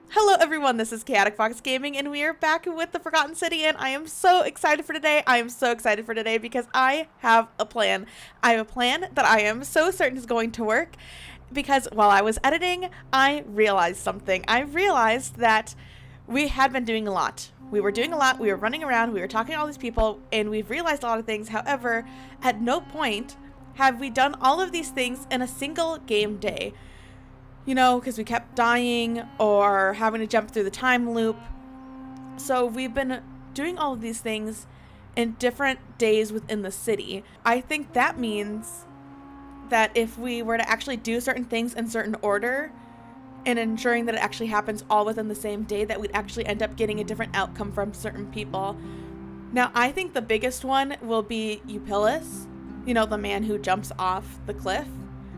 Hello everyone, this is Chaotic Fox Gaming and we are back with the Forgotten City and I am so excited for today. I am so excited for today because I have a plan. I have a plan that I am so certain is going to work because while I was editing, I realized something. I realized that we had been doing a lot. We were doing a lot, we were running around, we were talking to all these people, and we've realized a lot of things. However, at no point have we done all of these things in a single game day. You know, because we kept dying or having to jump through the time loop. So we've been doing all of these things in different days within the city. I think that means that if we were to actually do certain things in certain order and ensuring that it actually happens all within the same day, that we'd actually end up getting a different outcome from certain people. Now, I think the biggest one will be Eupilis, you know, the man who jumps off the cliff.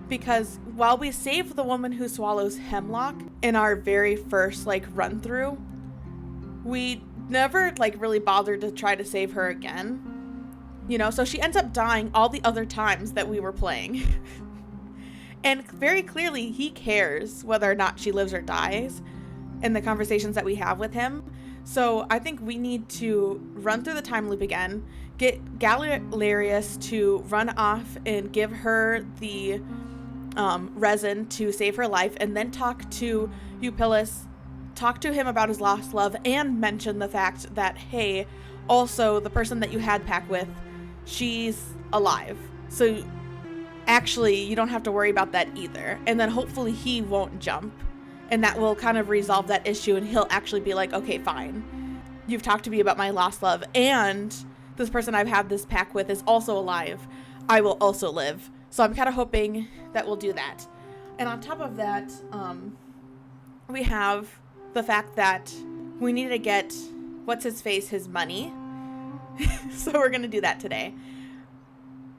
Because while we saved the woman who swallows hemlock in our very first run through, we never really bothered to try to save her again. You know, so she ends up dying all the other times that we were playing. And very clearly he cares whether or not she lives or dies in the conversations that we have with him. So I think we need to run through the time loop again, get Galilarius to run off and give her the resin to save her life, and then talk to Eupilis, talk to him about his lost love, and mention the fact that, hey, also the person that you had pack with, she's alive. So actually, you don't have to worry about that either. And then hopefully he won't jump, and that will kind of resolve that issue, and he'll actually be like, okay, fine. You've talked to me about my lost love, and this person I've had this pack with is also alive. I will also live. So I'm kind of hoping that we'll do that. And on top of that, we have the fact that we need to get what's-his-face his money. So we're going to do that today.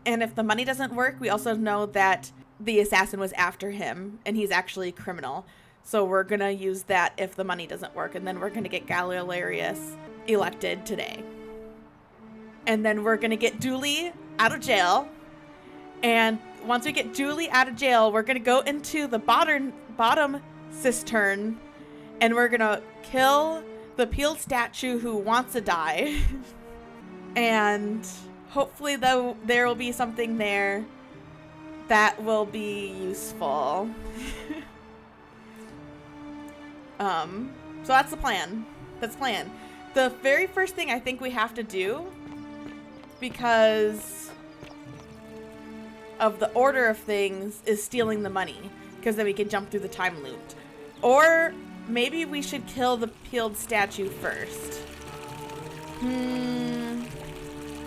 And if the money doesn't work, we also know that the assassin was after him and he's actually a criminal. So we're going to use that if the money doesn't work. And then we're going to get Galilarius elected today. And then we're going to get Dooley out of jail. And once we get Julie out of jail, we're going to go into the bottom cistern and we're going to kill the peeled statue who wants to die. And hopefully, though, there will be something there that will be useful. So that's the plan. That's the plan. The very first thing I think we have to do, because of the order of things, is stealing the money, because then we can jump through the time loop. Or maybe we should kill the peeled statue first.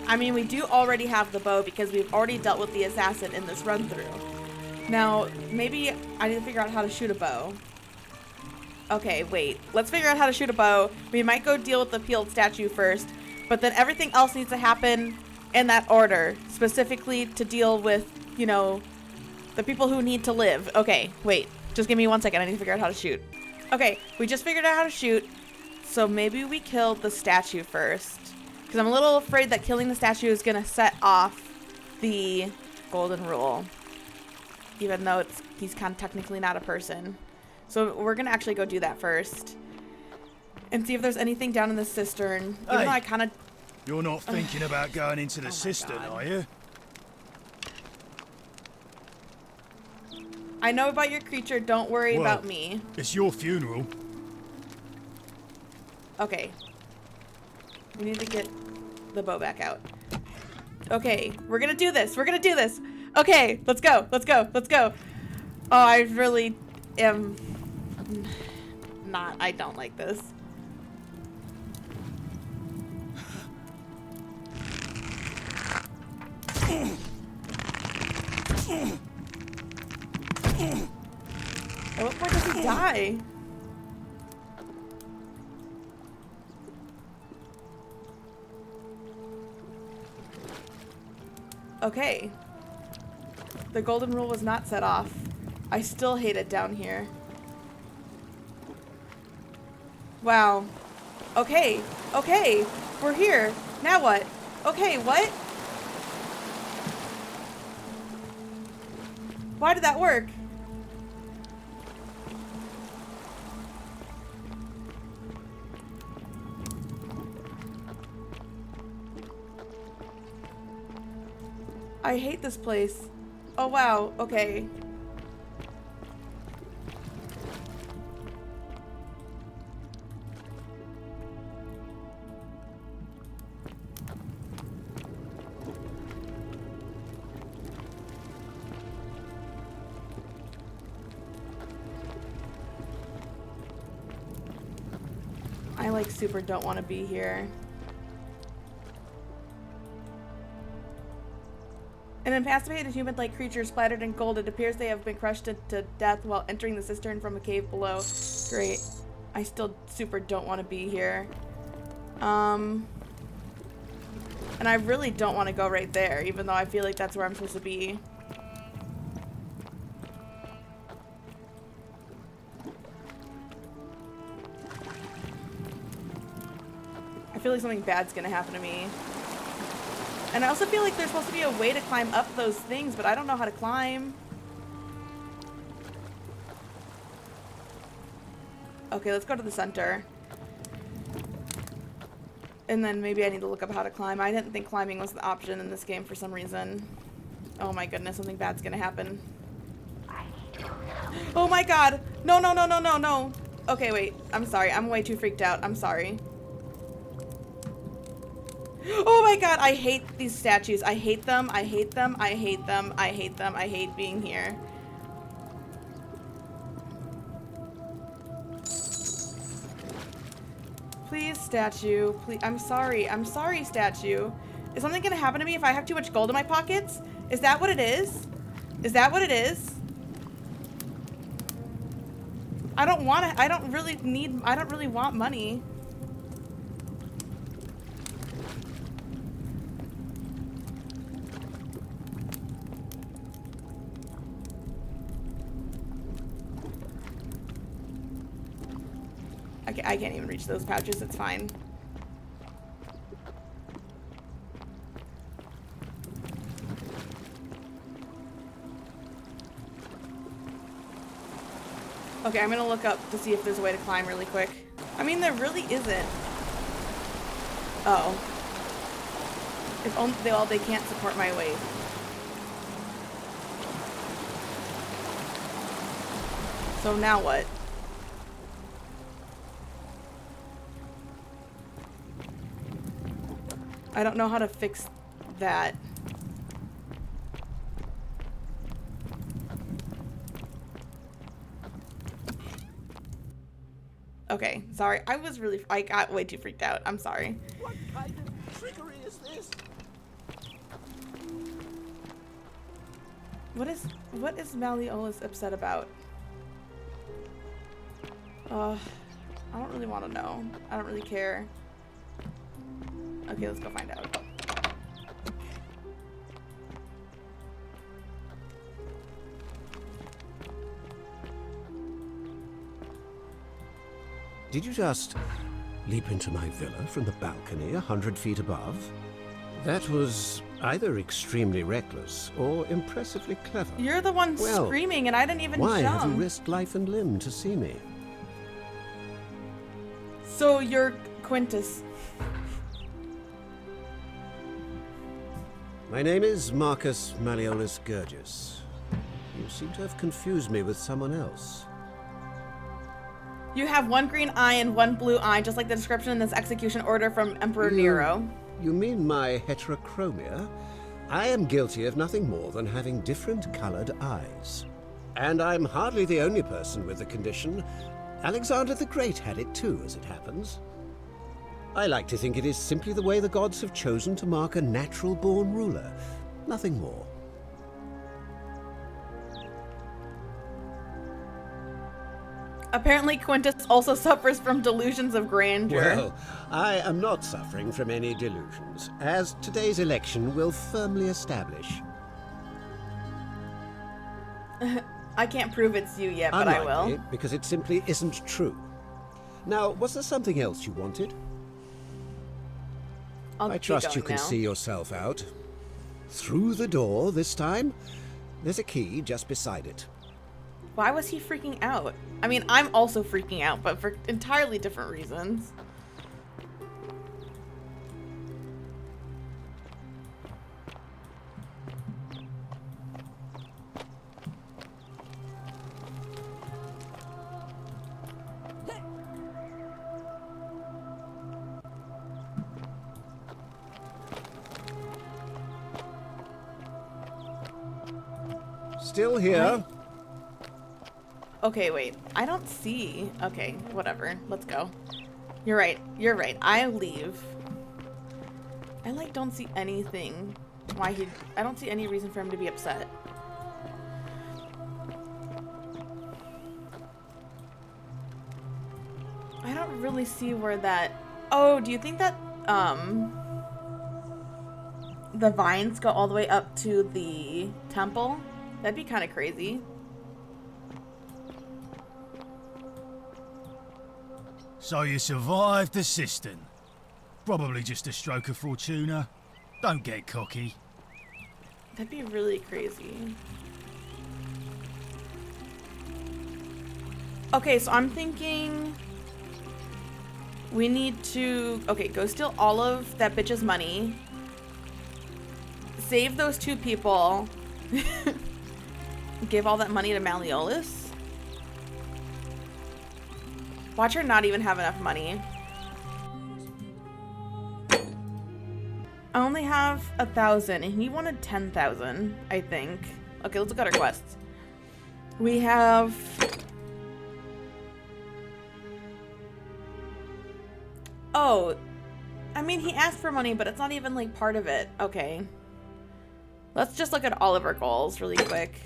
I mean, we do already have the bow because we've already dealt with the assassin in this run through. Now, maybe I need to figure out how to shoot a bow. Okay, wait. Let's figure out how to shoot a bow. We might go deal with the peeled statue first, but then everything else needs to happen in that order, specifically to deal with, you know, the people who need to live. Okay, wait. Just give me 1 second. I need to figure out how to shoot. Okay, we just figured out how to shoot, so maybe we killed the statue first. Because I'm a little afraid that killing the statue is going to set off the golden rule. Even though he's kind of technically not a person. So we're going to actually go do that first. And see if there's anything down in the cistern. Even though I kind of... You're not thinking about going into the cistern, are you? I know about your creature, don't worry about me. It's your funeral. Okay. We need to get the bow back out. Okay, we're gonna do this. We're gonna do this. Okay, let's go. Let's go. Let's go. Oh, I really am not. I don't like this. At what point does he die? Okay. The golden rule was not set off. I still hate it down here. Wow. Okay. Okay. We're here. Now what? Okay, what? Why did that work? I hate this place. Oh wow, okay. I like super don't want to be here. An incapacitated human-like creature splattered in gold. It appears they have been crushed to death while entering the cistern from a cave below. Great. I still super don't want to be here. And I really don't want to go right there, even though I feel like that's where I'm supposed to be. I feel like something bad's gonna happen to me. And I also feel like there's supposed to be a way to climb up those things, but I don't know how to climb. Okay, let's go to the center. And then maybe I need to look up how to climb. I didn't think climbing was the option in this game for some reason. Oh my goodness, something bad's gonna happen. Oh my god! No, no, no, no, no, no! Okay, wait. I'm sorry. I'm way too freaked out. I'm sorry. Oh my god, I hate these statues. I hate them. I hate them. I hate them. I hate them. I hate being here. Please, statue. Please. I'm sorry. I'm sorry, statue. Is something gonna happen to me if I have too much gold in my pockets? Is that what it is? Is that what it is? I don't want to. I don't really want money. I can't even reach those pouches, it's fine. Okay, I'm gonna look up to see if there's a way to climb really quick. I mean, there really isn't. Uh-oh. If only they can't support my weight. So now what? I don't know how to fix that. Okay, sorry. I got way too freaked out. I'm sorry. What kind of trickery is this? What is Malleolus upset about? I don't really want to know. I don't really care. Okay, let's go find out. Did you just leap into my villa from the balcony 100 feet above? That was either extremely reckless or impressively clever. You're the one screaming and I didn't even why jump. have you risked life and limb to see me? So you're Quintus. My name is Marcus Malleolus Gurgis. You seem to have confused me with someone else. You have one green eye and one blue eye, just like the description in this execution order from Emperor Nero. You mean my heterochromia? I am guilty of nothing more than having different colored eyes. And I'm hardly the only person with the condition. Alexander the Great had it too, as it happens. I like to think it is simply the way the gods have chosen to mark a natural-born ruler. Nothing more. Apparently Quintus also suffers from delusions of grandeur. Well, I am not suffering from any delusions, as today's election will firmly establish. I can't prove it's you yet, but I will. Because it simply isn't true. Now, was there something else you wanted? I trust you can see yourself out. Through the door this time. There's a key just beside it. Why was he freaking out? I mean, I'm also freaking out, but for entirely different reasons. still here. Okay, wait. I don't see. Okay, whatever. Let's go. You're right. You're right. I leave. I like don't see anything. I don't see any reason for him to be upset. I don't really see where that... Oh, do you think that, the vines go all the way up to the temple? That'd be kind of crazy. So you survived the cistern. Probably just a stroke of fortuna. Don't get cocky. That'd be really crazy. Okay, so I'm thinking we need to, okay, go steal all of that bitch's money. Save those 2 people. Give all that money to Malleolus. Watch her not even have enough money. I only have 1,000 and he wanted 10,000, I think. Okay, let's look at our quests. We have... Oh, I mean, he asked for money, but it's not even like part of it. Okay. Let's just look at all of our goals really quick.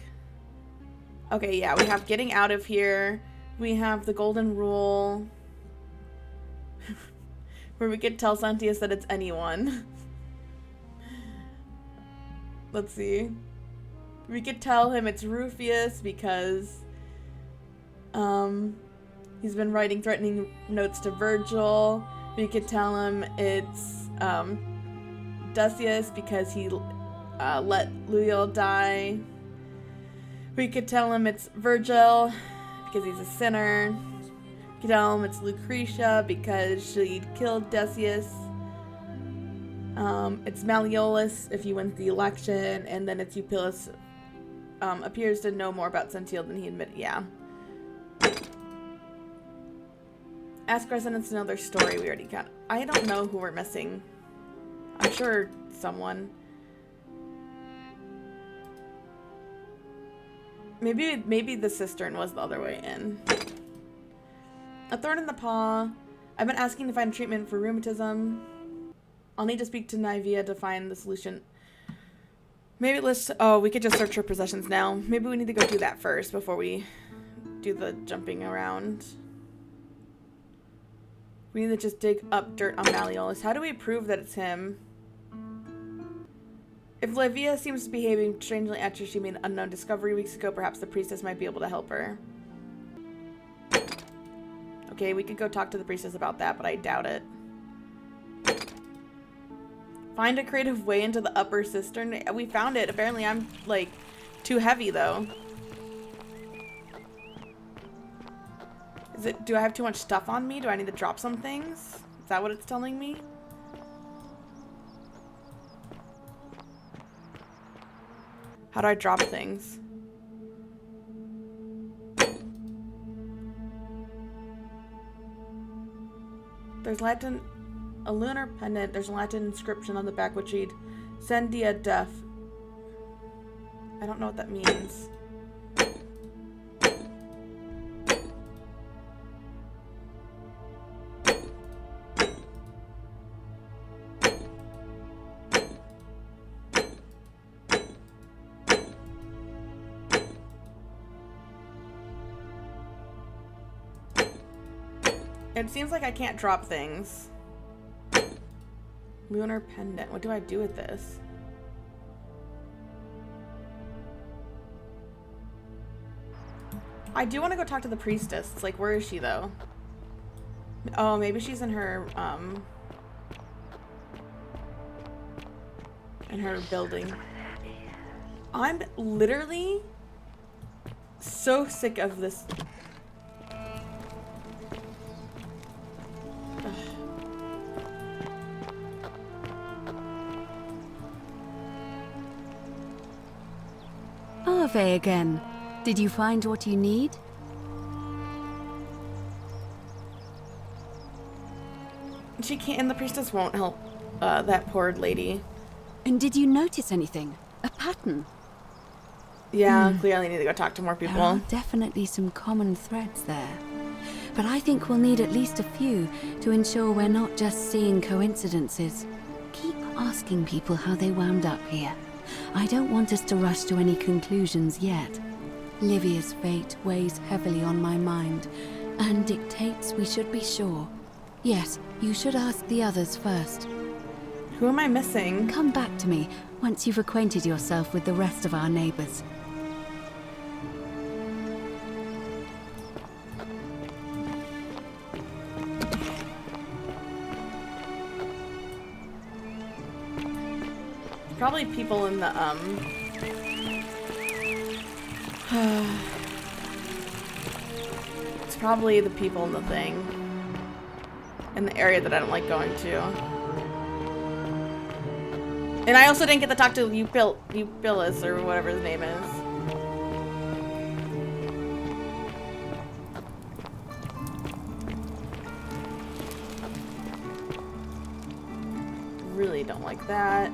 Okay, yeah, we have getting out of here. We have the golden rule. Where we could tell Sentius that it's anyone. Let's see. We could tell him it's Rufius because he's been writing threatening notes to Virgil. We could tell him it's Decius because he let Luiel die. We could tell him it's Virgil because he's a sinner. We could tell him it's Lucretia because she killed Decius. It's Malleolus if he wins the election, and then it's Eupilus appears to know more about Sentiel than he admitted. Yeah. Ask residents to know their story. We already got. I don't know who we're missing. I'm sure someone. Maybe the cistern was the other way in. A thorn in the paw. I've been asking to find treatment for rheumatism. I'll need to speak to Nivea to find the solution. Maybe let's... Oh, we could just search her possessions now. Maybe we need to go do that first before we do the jumping around. We need to just dig up dirt on Malleolus. How do we prove that it's him? If Livia seems to be behaving strangely after she made an unknown discovery weeks ago, perhaps the priestess might be able to help her. Okay, we could go talk to the priestess about that, but I doubt it. Find a creative way into the upper cistern. We found it. Apparently I'm, like, too heavy, though. Do I have too much stuff on me? Do I need to drop some things? Is that what it's telling me? How do I drop things? There's Latin, a lunar pendant. There's a Latin inscription on the back which read, Sendia Def. I don't know what that means. It seems like I can't drop things. Lunar pendant. What do I do with this? I do want to go talk to the priestess. It's like, where is she though? Oh, maybe she's in her building. I'm literally so sick of this. Ave again. Did you find what you need? She can't, and the priestess won't help that poor lady. And did you notice anything? A pattern? Yeah, clearly need to go talk to more There are people. definitely some common threads there. But I think we'll need at least a few to ensure we're not just seeing coincidences. Keep asking people how they wound up here. I don't want us to rush to any conclusions yet. Livia's fate weighs heavily on my mind and dictates we should be sure. Yes, you should ask the others first. Who am I missing? Come back to me once you've acquainted yourself with the rest of our neighbors. Probably people in the, it's probably the people in the thing. In the area that I don't like going to. And I also didn't get to talk to Eupilis or whatever his name is. Really don't like that.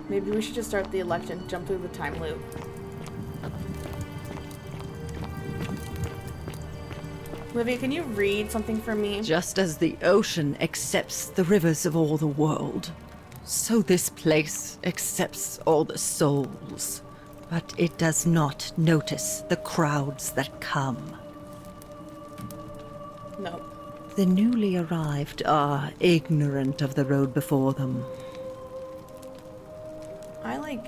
Maybe we should just start the election, jump through the time loop. Livia, can you read something for me? Just as the ocean accepts the rivers of all the world, so this place accepts all the souls. But it does not notice the crowds that come. No. The newly arrived are ignorant of the road before them. I like...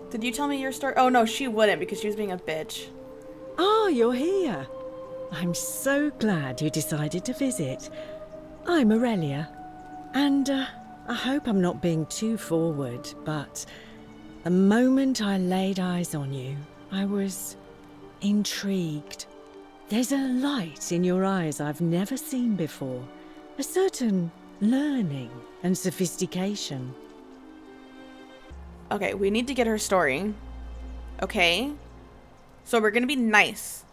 Did you tell me your story? Oh no, she wouldn't because she was being a bitch. Ah, you're here. I'm so glad you decided to visit. I'm Aurelia, and I hope I'm not being too forward, but the moment I laid eyes on you, I was intrigued. There's a light in your eyes I've never seen before, a certain learning and sophistication. Okay, we need to get her story. Okay? So we're gonna be nice.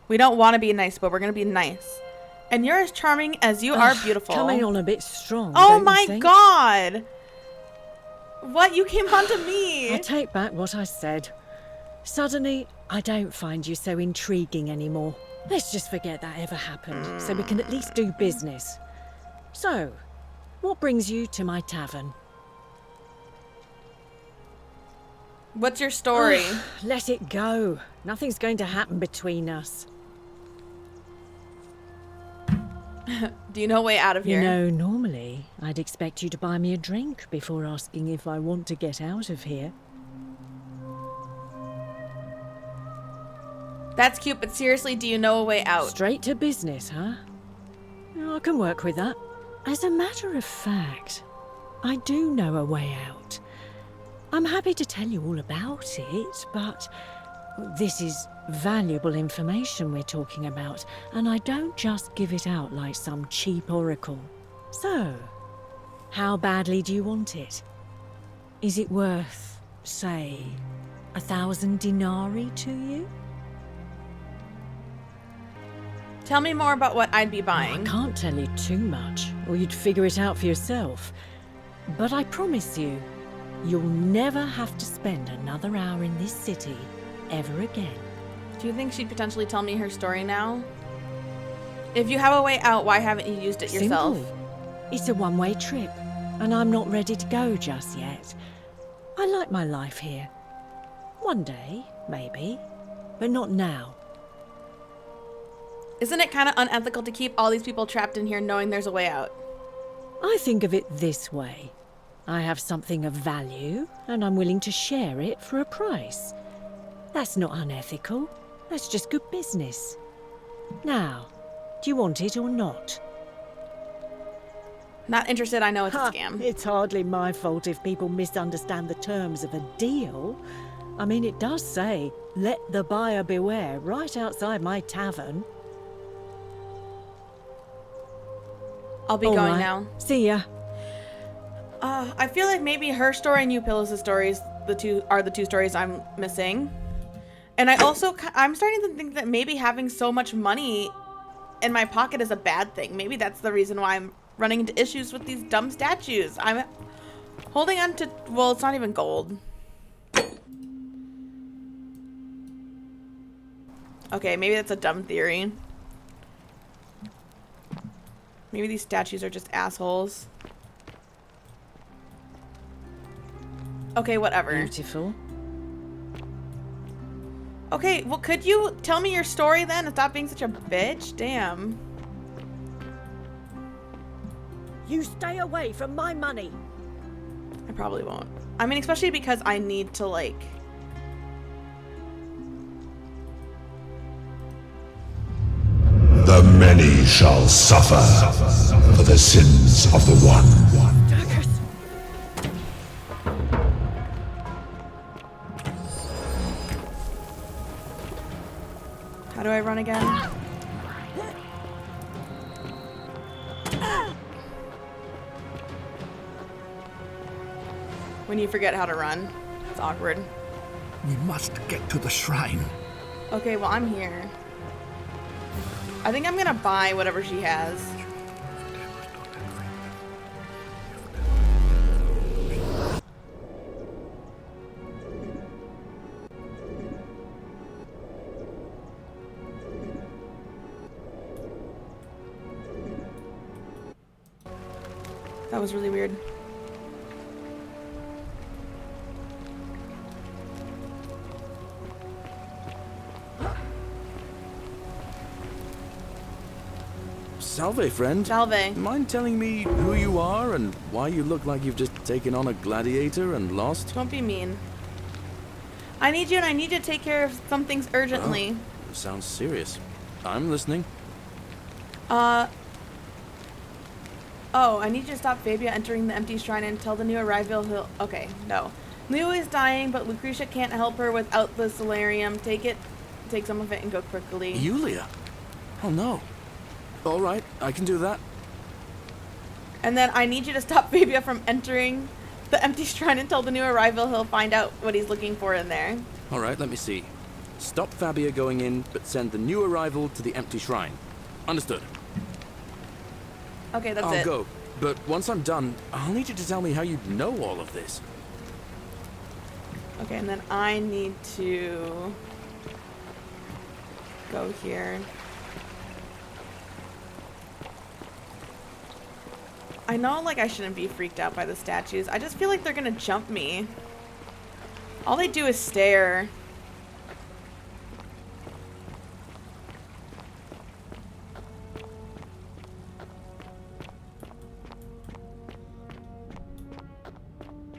We don't want to be nice, but we're gonna be nice. And you're as charming as you are beautiful. Coming on a bit strong. Oh don't you my think? god! What? You came on to me! I take back what I said. Suddenly, I don't find you so intriguing anymore. Let's just forget that ever happened, so we can at least do business. So, what brings you to my tavern? What's your story? Let it go. Nothing's going to happen between us. Do you know a way out of here? You know, normally, I'd expect you to buy me a drink before asking if I want to get out of here. That's cute, but seriously, do you know a way out? Straight to business, huh? I can work with that. As a matter of fact, I do know a way out. I'm happy to tell you all about it, but this is valuable information we're talking about, and I don't just give it out like some cheap oracle. So, how badly do you want it? Is it worth, say, 1,000 denarii to you? Tell me more about what I'd be I buying. can't tell you too much, or you'd figure it out for yourself. But I promise you, you'll never have to spend another hour in this city ever again. Do you think she'd potentially tell me her story now? If you have a way out, why haven't you used it yourself? Simple. It's a one-way trip, and I'm not ready to go just yet. I like my life here. One day, maybe, but not now. Isn't it kind of unethical to keep all these people trapped in here knowing there's a way out? I think of it this way. I have something of value, and I'm willing to share it for a price. That's not unethical. That's just good business. Now, do you want it or not? Not interested, I know it's a scam. It's hardly my fault if people misunderstand the terms of a deal. I mean, it does say, let the buyer beware, right outside my tavern. I'll be All going right. now. See ya. I feel like maybe her story and Eupilis' stories the two stories I'm missing. And I'm starting to think that maybe having so much money in my pocket is a bad thing. Maybe that's the reason why I'm running into issues with these dumb statues. I'm holding on to, well, it's not even gold. Okay, maybe that's a dumb theory. Maybe these statues are just assholes. Okay, whatever. Beautiful. Okay, well, could you tell me your story then and stop being such a bitch? Damn. You stay away from my money. I probably won't. I mean, especially because I need to, like... The many shall suffer for the sins of the one. How do I run again? When you forget how to run. It's awkward. We must get to the shrine. Okay, well, I'm here. I think I'm gonna buy whatever she has. That was really weird. Salve, friend. Salve. Mind telling me who you are and why you look like you've just taken on a gladiator and lost? Don't be mean. I need you and I need you to take care of some things urgently. Oh, sounds serious. I'm listening. Oh, I need you to stop Fabia entering the empty shrine and tell the new arrival he'll... Okay, no. Leo is dying, but Lucretia can't help her without the solarium. Take some of it and go quickly. Yulia? Oh no. All right, I can do that. And then I need you to stop Fabia from entering the empty shrine and tell the new arrival he'll find out what he's looking for in there. All right, let me see. Stop Fabia going in, but send the new arrival to the empty shrine. Understood. Okay, that's I'll it. go, but once I'm done, I'll need you to tell me how you know all of this. Okay, and then I need to go here. I know, like, I shouldn't be freaked out by the statues. I just feel like they're gonna jump me. All they do is stare.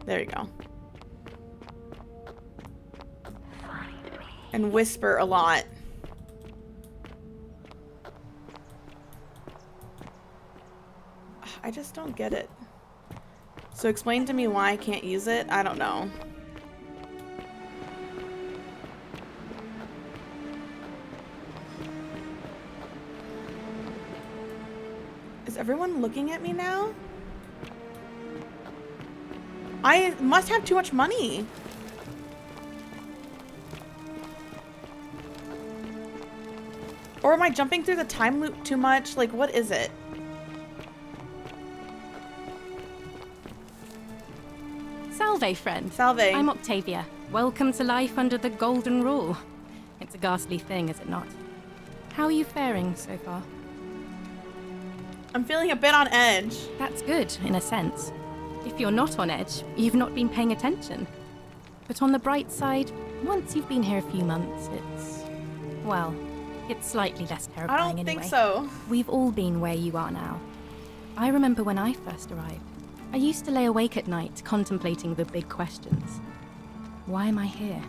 There you go. And whisper a lot. I just don't get it. So explain to me why I can't use it? I don't know. Is everyone looking at me now? I must have too much money. Or am I jumping through the time loop too much? Like, what is it? Salve, friend. Salve. I'm Octavia. Welcome to life under the Golden Rule. It's a ghastly thing, is it not? How are you faring so far? I'm feeling a bit on edge. That's good, in a sense. If you're not on edge, you've not been paying attention. But on the bright side, once you've been here a few months, well, it's slightly less terrifying I don't anyway. think so. We've all been where you are now. I remember when I first arrived. I used to lay awake at night contemplating the big questions. Why am I here?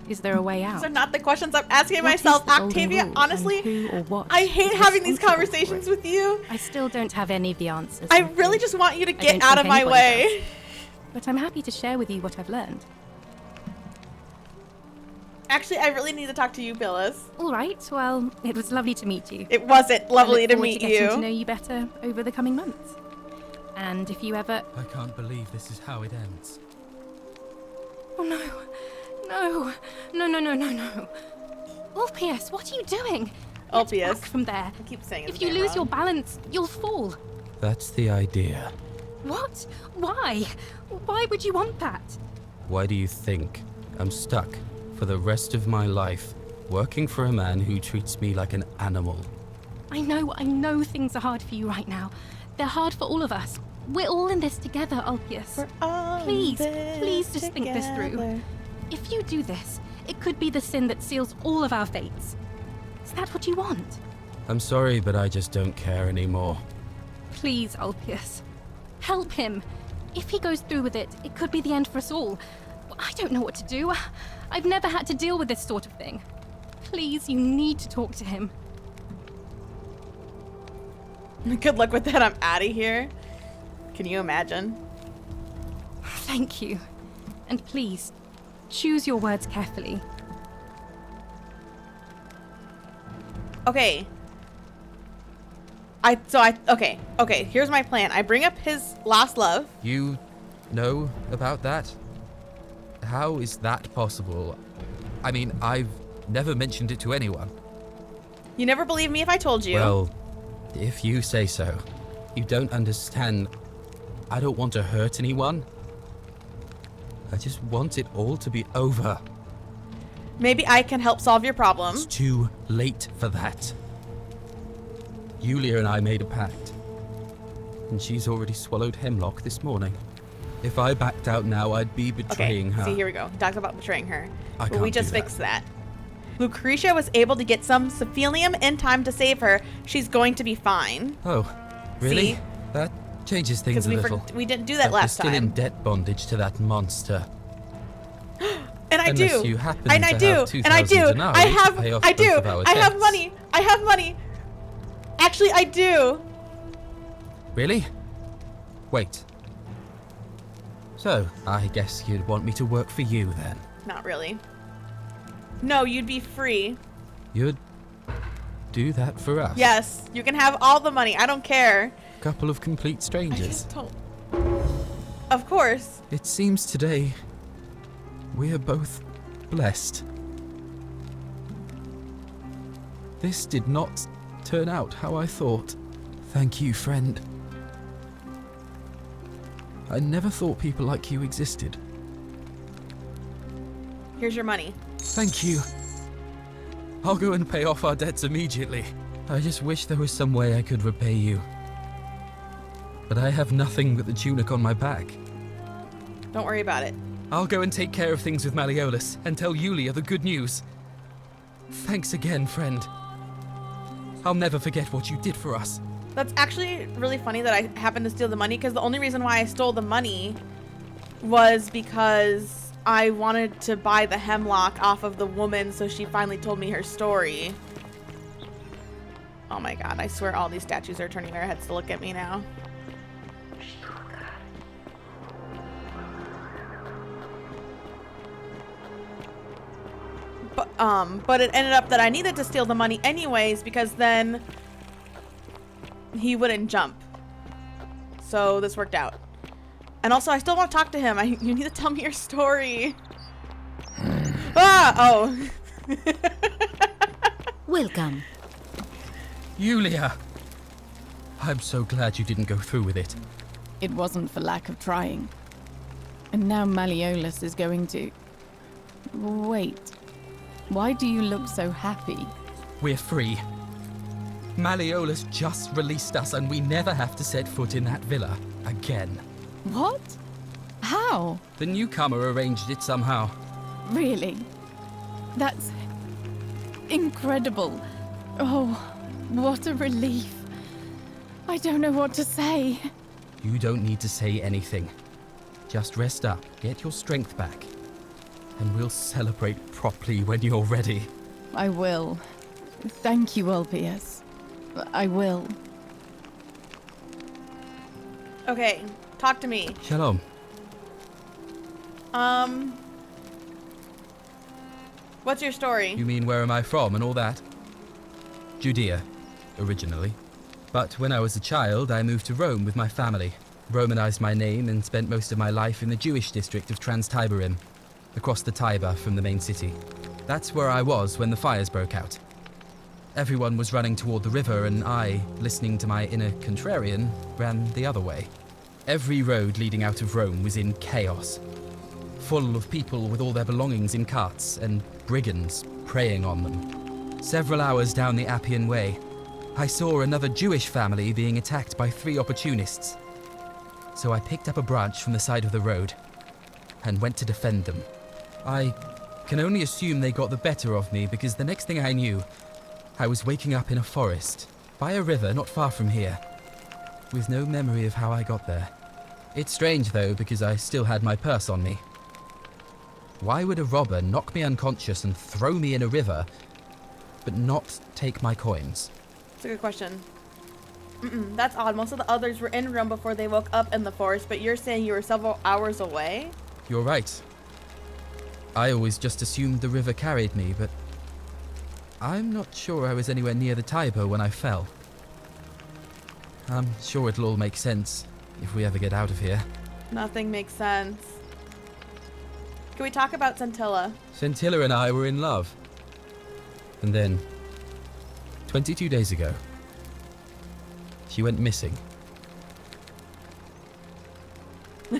Is there a way out? These are not the questions I'm asking What is myself, the Golden Octavia. Rule, Honestly, and who or what I hate is having these responsible for conversations it? with you. I still don't have any of the answers. I I'm really afraid. just want you to I get don't out think of my anybody way. does. But I'm happy to share with you what I've learned. Actually, I really need to talk to you, Phyllis. All right, well, it was lovely to meet you. It wasn't lovely I look to forward meet getting to know you. you better over the coming months. And if you ever... I can't believe this is how it ends. Oh no. No. No, no, no, no, no. Ulpius, what are you doing? Get Ulpius. back from there. I keep saying If his you name lose wrong. your balance, you'll fall. That's the idea. What? Why? Why would you want that? Why do you think I'm stuck for the rest of my life working for a man who treats me like an animal? I know things are hard for you right now. They're hard for all of us. We're all in this together, Ulpius. We're all Please this just think this through. together. If you do this, it could be the sin that seals all of our fates. Is that what you want? I'm sorry, but I just don't care anymore. Please, Ulpius. Help him. If he goes through with it, it could be the end for us all. I don't know what to do. I've never had to deal with this sort of thing. Please, you need to talk to him. Good luck with that. I'm out of here. Can you imagine? Thank you. And please, choose your words carefully. Okay. Okay, here's my plan. I bring up his lost love. You know about that? How is that possible? I mean, I've never mentioned it to anyone. You never believe me if I told you. Well, if you say so. You don't understand. I don't want to hurt anyone. I just want it all to be over. Maybe I can help solve your problem. It's too late for that. Yulia and I made a pact, and she's already swallowed hemlock this morning. If I backed out now, I'd be betraying her. See, here we go. He talks about betraying her. I Well, we can't do just that. fixed that. Lucretia was able to get some Cephalium in time to save her. She's going to be fine. Oh, really? See? That changes things Because a little. we didn't do that But last we're still in time. debt bondage to that monster. And I Unless do. you happen And to I do. have And I do. 2,000 denarii I to have. pay off I both do. of our I have debts. money. I have money. Actually, I do. Really? Wait. So, I guess you'd want me to work for you then. Not really. No, you'd be free. You'd do that for us? Yes, you can have all the money. I don't care. Couple of complete I strangers. just don't. Of course. It seems today we are both blessed. This did not turn out how I thought. Thank you, friend. I never thought people like you existed. Here's your money. Thank you. I'll go and pay off our debts immediately. I just wish there was some way I could repay you. But I have nothing but the tunic on my back. Don't worry about it. I'll go and take care of things with Malleolus and tell Yulia the good news. Thanks again, friend. I'll never forget what you did for us. That's actually really funny that I happened to steal the money, because the only reason why I stole the money was because I wanted to buy the hemlock off of the woman so she finally told me her story. Oh my god, I swear all these statues are turning their heads to look at me now. But it ended up that I needed to steal the money anyways, because then he wouldn't jump. So this worked out. And also, I still want to talk to him. You need to tell me your story. Oh. Welcome. Yulia! I'm so glad you didn't go through with it. It wasn't for lack of trying. And now Malleolus is going to... Wait. Why do you look so happy? We're free. Malleolus just released us and we never have to set foot in that villa again. What? How? The newcomer arranged it somehow. Really? That's... incredible. Oh, what a relief. I don't know what to say. You don't need to say anything. Just rest up, get your strength back, and we'll celebrate properly when you're ready. I will. Thank you, Ulpius. I will. Okay, talk to me. Shalom. What's your story? You mean where am I from and all that? Judea, originally. But when I was a child, I moved to Rome with my family, Romanized my name, and spent most of my life in the Jewish district of Trans-Tiberim, across the Tiber from the main city. That's where I was when the fires broke out. Everyone was running toward the river, and I, listening to my inner contrarian, ran the other way. Every road leading out of Rome was in chaos, full of people with all their belongings in carts and brigands preying on them. Several hours down the Appian Way, I saw another Jewish family being attacked by 3 opportunists. So I picked up a branch from the side of the road and went to defend them. I can only assume they got the better of me, because the next thing I knew, I was waking up in a forest, by a river not far from here, with no memory of how I got there. It's strange though, because I still had my purse on me. Why would a robber knock me unconscious and throw me in a river, but not take my coins? That's a good question. That's odd. Most of the others were in Rome before they woke up in the forest, but you're saying you were several hours away? You're right. I always just assumed the river carried me, but I'm not sure I was anywhere near the Tiber when I fell. I'm sure it'll all make sense if we ever get out of here. Nothing makes sense. Can we talk about Scintilla? Scintilla and I were in love. And then, 22 days ago, she went missing.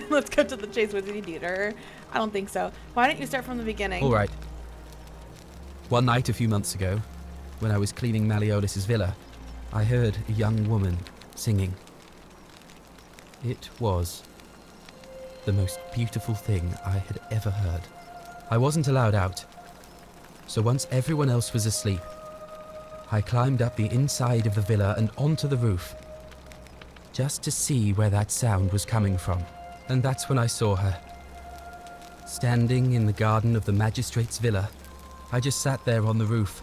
Let's go to the chase. Was he due to her? I don't think so. Why don't you start from the beginning? All right. One night a few months ago, when I was cleaning Malleolus' villa, I heard a young woman singing. It was the most beautiful thing I had ever heard. I wasn't allowed out, so once everyone else was asleep, I climbed up the inside of the villa and onto the roof, just to see where that sound was coming from. And that's when I saw her. Standing in the garden of the magistrate's villa, I just sat there on the roof,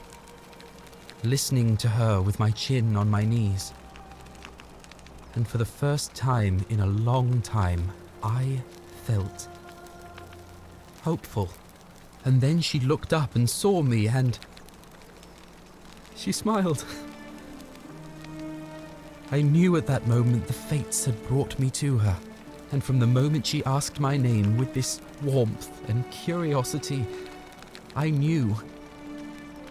listening to her with my chin on my knees. And for the first time in a long time, I felt hopeful. And then she looked up and saw me, and she smiled. I knew at that moment the fates had brought me to her. And from the moment she asked my name with this warmth and curiosity, I knew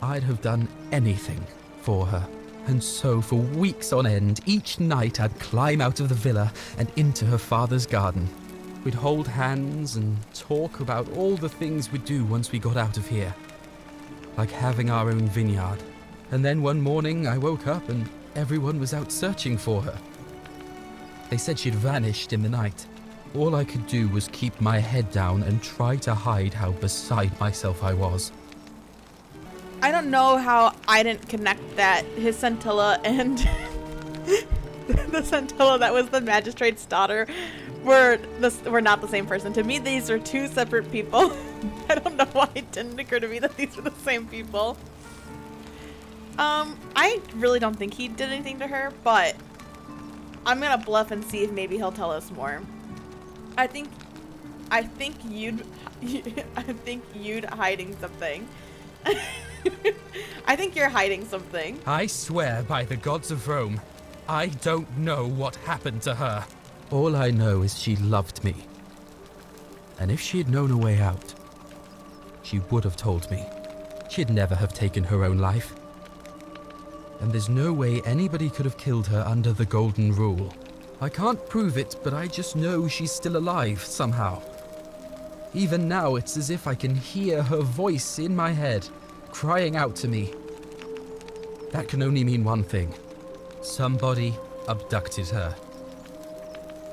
I'd have done anything for her. And so for weeks on end, each night I'd climb out of the villa and into her father's garden. We'd hold hands and talk about all the things we'd do once we got out of here, like having our own vineyard. And then one morning I woke up and everyone was out searching for her. They said she'd vanished in the night. All I could do was keep my head down and try to hide how beside myself I was. I don't know how I didn't connect that his Scintilla and the Scintilla that was the magistrate's daughter were not the same person. To me, these are 2 separate people. I don't know why it didn't occur to me that these were the same people. I really don't think he did anything to her, but I'm gonna bluff and see if maybe he'll tell us more. I think you'd hiding something. I think you're hiding something. I swear by the gods of Rome, I don't know what happened to her. All I know is she loved me. And if she had known a way out, she would have told me. She'd never have taken her own life. And there's no way anybody could have killed her under the Golden Rule. I can't prove it, but I just know she's still alive somehow. Even now, it's as if I can hear her voice in my head, crying out to me. That can only mean one thing. Somebody abducted her.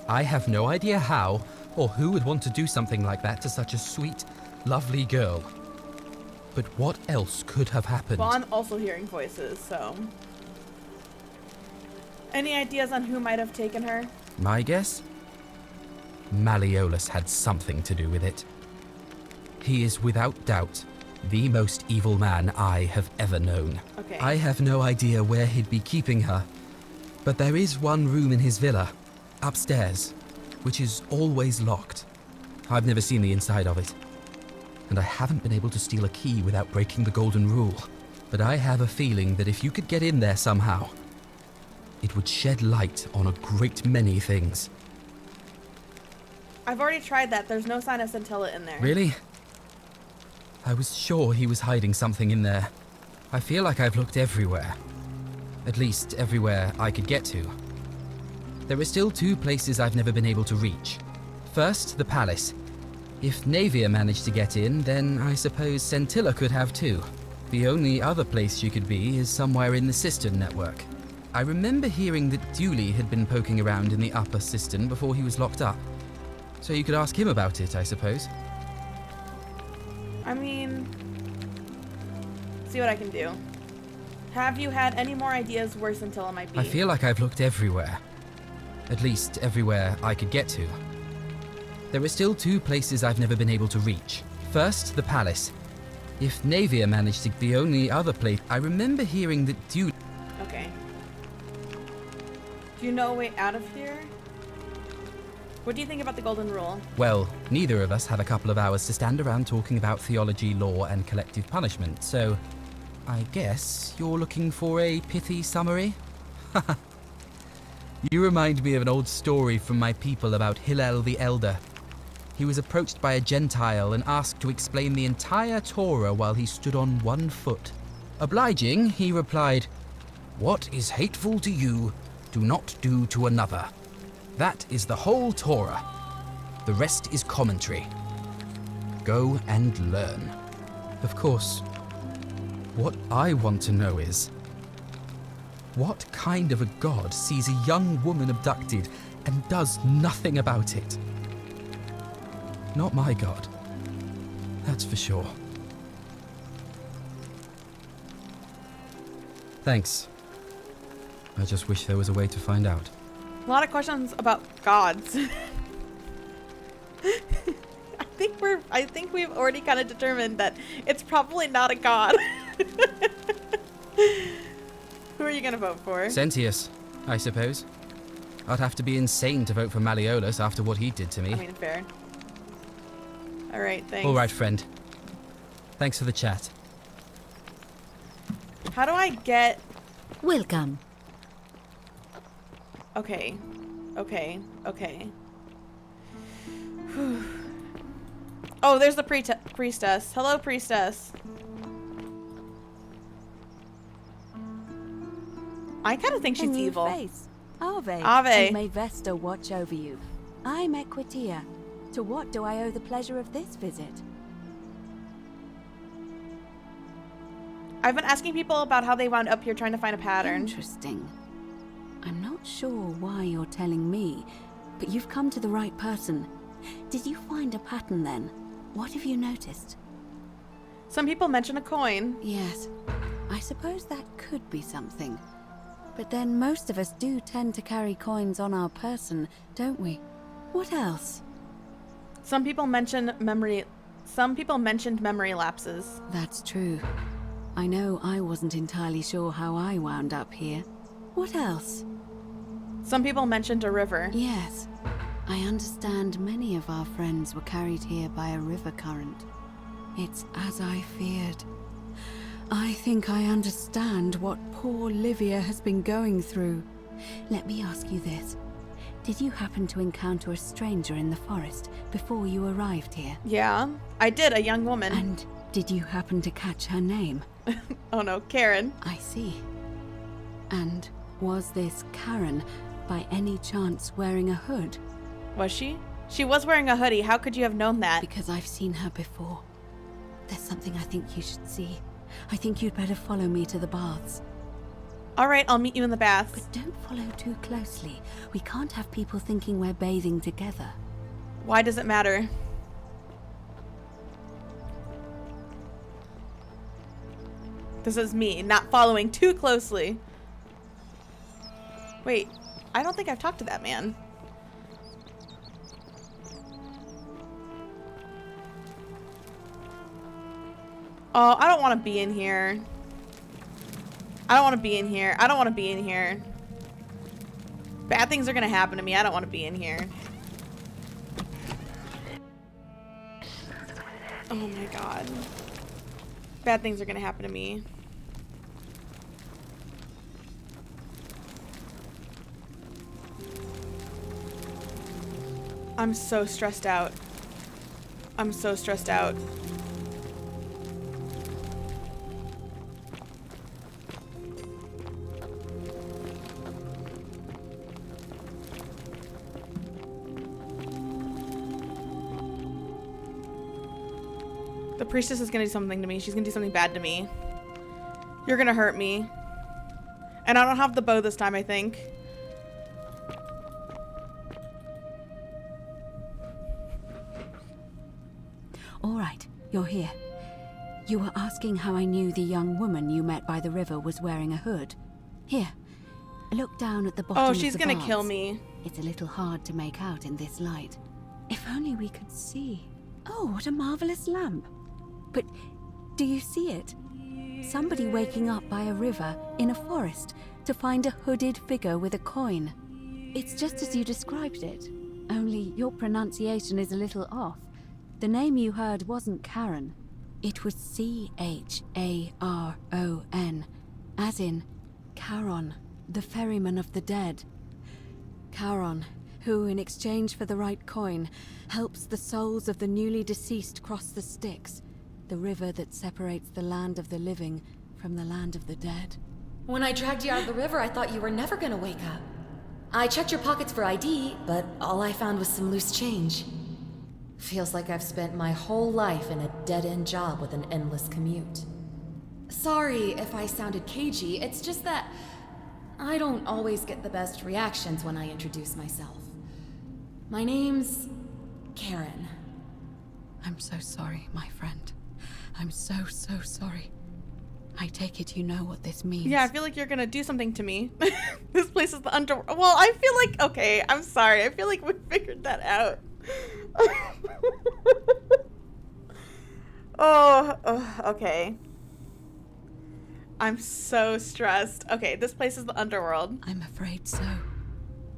I have no idea how, or who would want to do something like that to such a sweet, lovely girl. But what else could have happened? Well, I'm also hearing voices, so... Any ideas on who might have taken her? My guess? Malleolus had something to do with it. He is without doubt the most evil man I have ever known. Okay. I have no idea where he'd be keeping her, but there is one room in his villa, upstairs, which is always locked. I've never seen the inside of it, and I haven't been able to steal a key without breaking the Golden Rule. But I have a feeling that if you could get in there somehow, it would shed light on a great many things. I've already tried that. There's no sign of Scintilla in there. Really? I was sure he was hiding something in there. I feel like I've looked everywhere. At least everywhere I could get to. There are still 2 places I've never been able to reach. First, the palace. If Navia managed to get in, then I suppose Scintilla could have too. The only other place she could be is somewhere in the Cistern network. I remember hearing that Dooley had been poking around in the upper Cistern before he was locked up. So you could ask him about it, I suppose. I mean, see what I can do. Have you had any more ideas where Scintilla might be? I feel like I've looked everywhere. At least everywhere I could get to. There are still 2 places I've never been able to reach. First, the palace. If Navia managed to... The only other place... I remember hearing that Dooley... Okay. Do you know a way out of here? What do you think about the Golden Rule? Well, neither of us have a couple of hours to stand around talking about theology, law, and collective punishment, so I guess you're looking for a pithy summary? You remind me of an old story from my people about Hillel the Elder. He was approached by a Gentile and asked to explain the entire Torah while he stood on 1 foot. Obliging, he replied, "What is hateful to you, do not do to another. That is the whole Torah. The rest is commentary. Go and learn." Of course, what I want to know is, what kind of a god sees a young woman abducted and does nothing about it? Not my god. That's for sure. Thanks. I just wish there was a way to find out. A lot of questions about gods. I think we've already kind of determined that it's probably not a god. Who are you gonna vote for? Sentius, I suppose. I'd have to be insane to vote for Malleolus after what he did to me. I mean, fair. Alright, thanks. Alright, friend. Thanks for the chat. How do I get... Welcome. Okay. Okay. Okay. Oh, there's the priestess. Hello, priestess. I kind of think she's evil. Face. Ave. Ave. And may Vesta watch over you. I'm Equitia. To what do I owe the pleasure of this visit? I've been asking people about how they wound up here trying to find a pattern. Interesting. I'm not sure why you're telling me, but you've come to the right person. Did you find a pattern then? What have you noticed? Some people mention a coin. Yes, I suppose that could be something. But then most of us do tend to carry coins on our person, don't we? What else? Some people mentioned memory lapses. That's true. I know I wasn't entirely sure how I wound up here. What else? Some people mentioned a river. Yes. I understand many of our friends were carried here by a river current. It's as I feared. I think I understand what poor Livia has been going through. Let me ask you this. Did you happen to encounter a stranger in the forest before you arrived here? Yeah, I did, a young woman. And did you happen to catch her name? Oh no, Karen. I see. And was this Karen by any chance wearing a hood? Was she? She was wearing a hoodie. How could you have known that? Because I've seen her before. There's something I think you should see. I think you'd better follow me to the baths. Alright, I'll meet you in the baths. But don't follow too closely. We can't have people thinking we're bathing together. Why does it matter? This is me, not following too closely. Wait, I don't think I've talked to that man. Oh, I don't want to be in here. I don't want to be in here. I don't want to be in here. Bad things are going to happen to me. I don't want to be in here. Oh my god. Bad things are going to happen to me. I'm so stressed out. I'm so stressed out. The priestess is gonna do something to me. She's gonna do something bad to me. You're gonna hurt me. And I don't have the bow this time, I think. All right, you're here. You were asking how I knew the young woman you met by the river was wearing a hood. Here, look down at the bottom of the she's gonna vase. kill me. It's a little hard to make out in this light. If only we could see. Oh, what a marvelous lamp. But do you see it? Somebody waking up by a river in a forest to find a hooded figure with a coin. It's just as you described it, only your pronunciation is a little off. The name you heard wasn't Charon. It was C-H-A-R-O-N, as in Charon, the ferryman of the dead. Charon, who, in exchange for the right coin, helps the souls of the newly deceased cross the Styx, the river that separates the land of the living from the land of the dead. When I dragged you out of the river, I thought you were never gonna wake up. I checked your pockets for ID, but all I found was some loose change. Feels like I've spent my whole life in a dead-end job with an endless commute. Sorry if I sounded cagey, it's just that I don't always get the best reactions when I introduce myself. My name's Karen. I'm so sorry, my friend. I'm so sorry. I take it you know what this means. Yeah, I feel like you're gonna do something to me. This place is the underworld. Well, I feel like, okay, I'm sorry. I feel like we figured that out. Okay. I'm so stressed. Okay, this place is the underworld. I'm afraid so.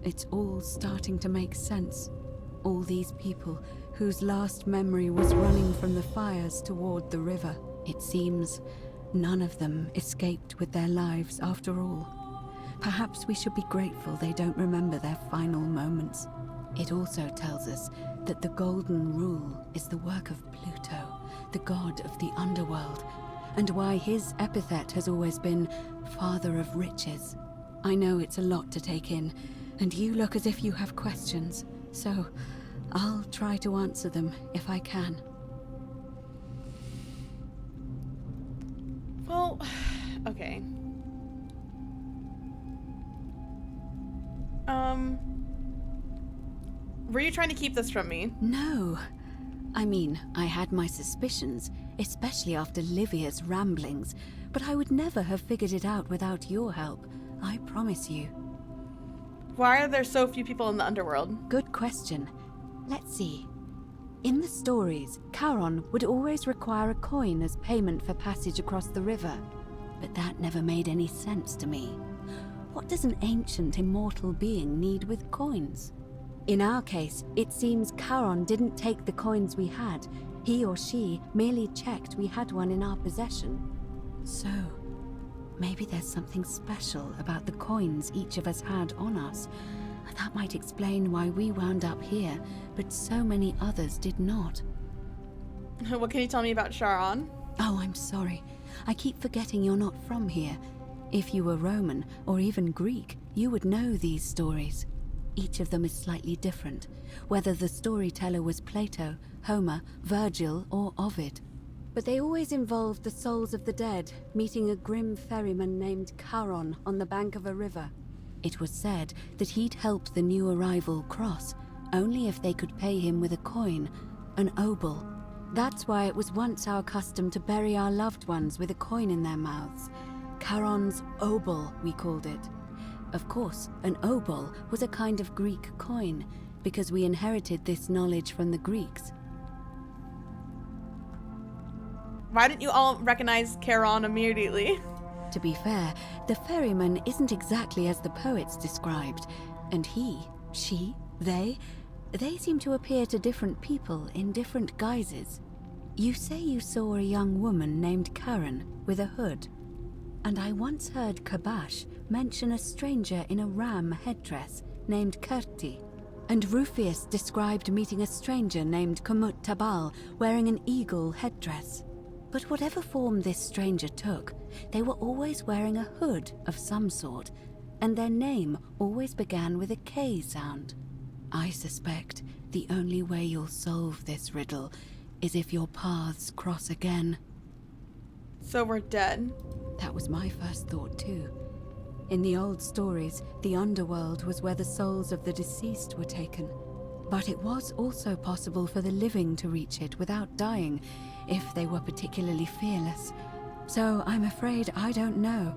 It's all starting to make sense. All these people whose last memory was running from the fires toward the river. It seems none of them escaped with their lives after all. Perhaps we should be grateful they don't remember their final moments. It also tells us that the Golden Rule is the work of Pluto, the god of the underworld, and why his epithet has always been Father of Riches. I know it's a lot to take in, and you look as if you have questions, so I'll try to answer them if I can. Well, okay. Were you trying to keep this from me? No. I mean, I had my suspicions, especially after Livia's ramblings, but I would never have figured it out without your help, I promise you. Why are there so few people in the underworld? Good question. Let's see. In the stories, Charon would always require a coin as payment for passage across the river, but that never made any sense to me. What does an ancient immortal being need with coins? In our case, it seems Charon didn't take the coins we had. He or she merely checked we had one in our possession. So, maybe there's something special about the coins each of us had on us. That might explain why we wound up here, but so many others did not. What can you tell me about Charon? Oh, I'm sorry. I keep forgetting you're not from here. If you were Roman, or even Greek, you would know these stories. Each of them is slightly different, whether the storyteller was Plato, Homer, Virgil, or Ovid. But they always involved the souls of the dead meeting a grim ferryman named Charon on the bank of a river. It was said that he'd help the new arrival cross, only if they could pay him with a coin, an obol. That's why it was once our custom to bury our loved ones with a coin in their mouths. Charon's obol, we called it. Of course, an obol was a kind of Greek coin, because we inherited this knowledge from the Greeks. Why didn't you all recognize Charon immediately? To be fair, the ferryman isn't exactly as the poets described, and he, she, they seem to appear to different people in different guises. You say you saw a young woman named Karen with a hood, and I once heard Kabash mention a stranger in a ram headdress named Kerti, and Rufius described meeting a stranger named Kumut Tabal wearing an eagle headdress. But whatever form this stranger took, they were always wearing a hood of some sort, and their name always began with a K sound. I suspect the only way you'll solve this riddle is if your paths cross again. So we're dead. That was my first thought too. In the old stories, the underworld was where the souls of the deceased were taken. But it was also possible for the living to reach it without dying, if they were particularly fearless. So I'm afraid I don't know.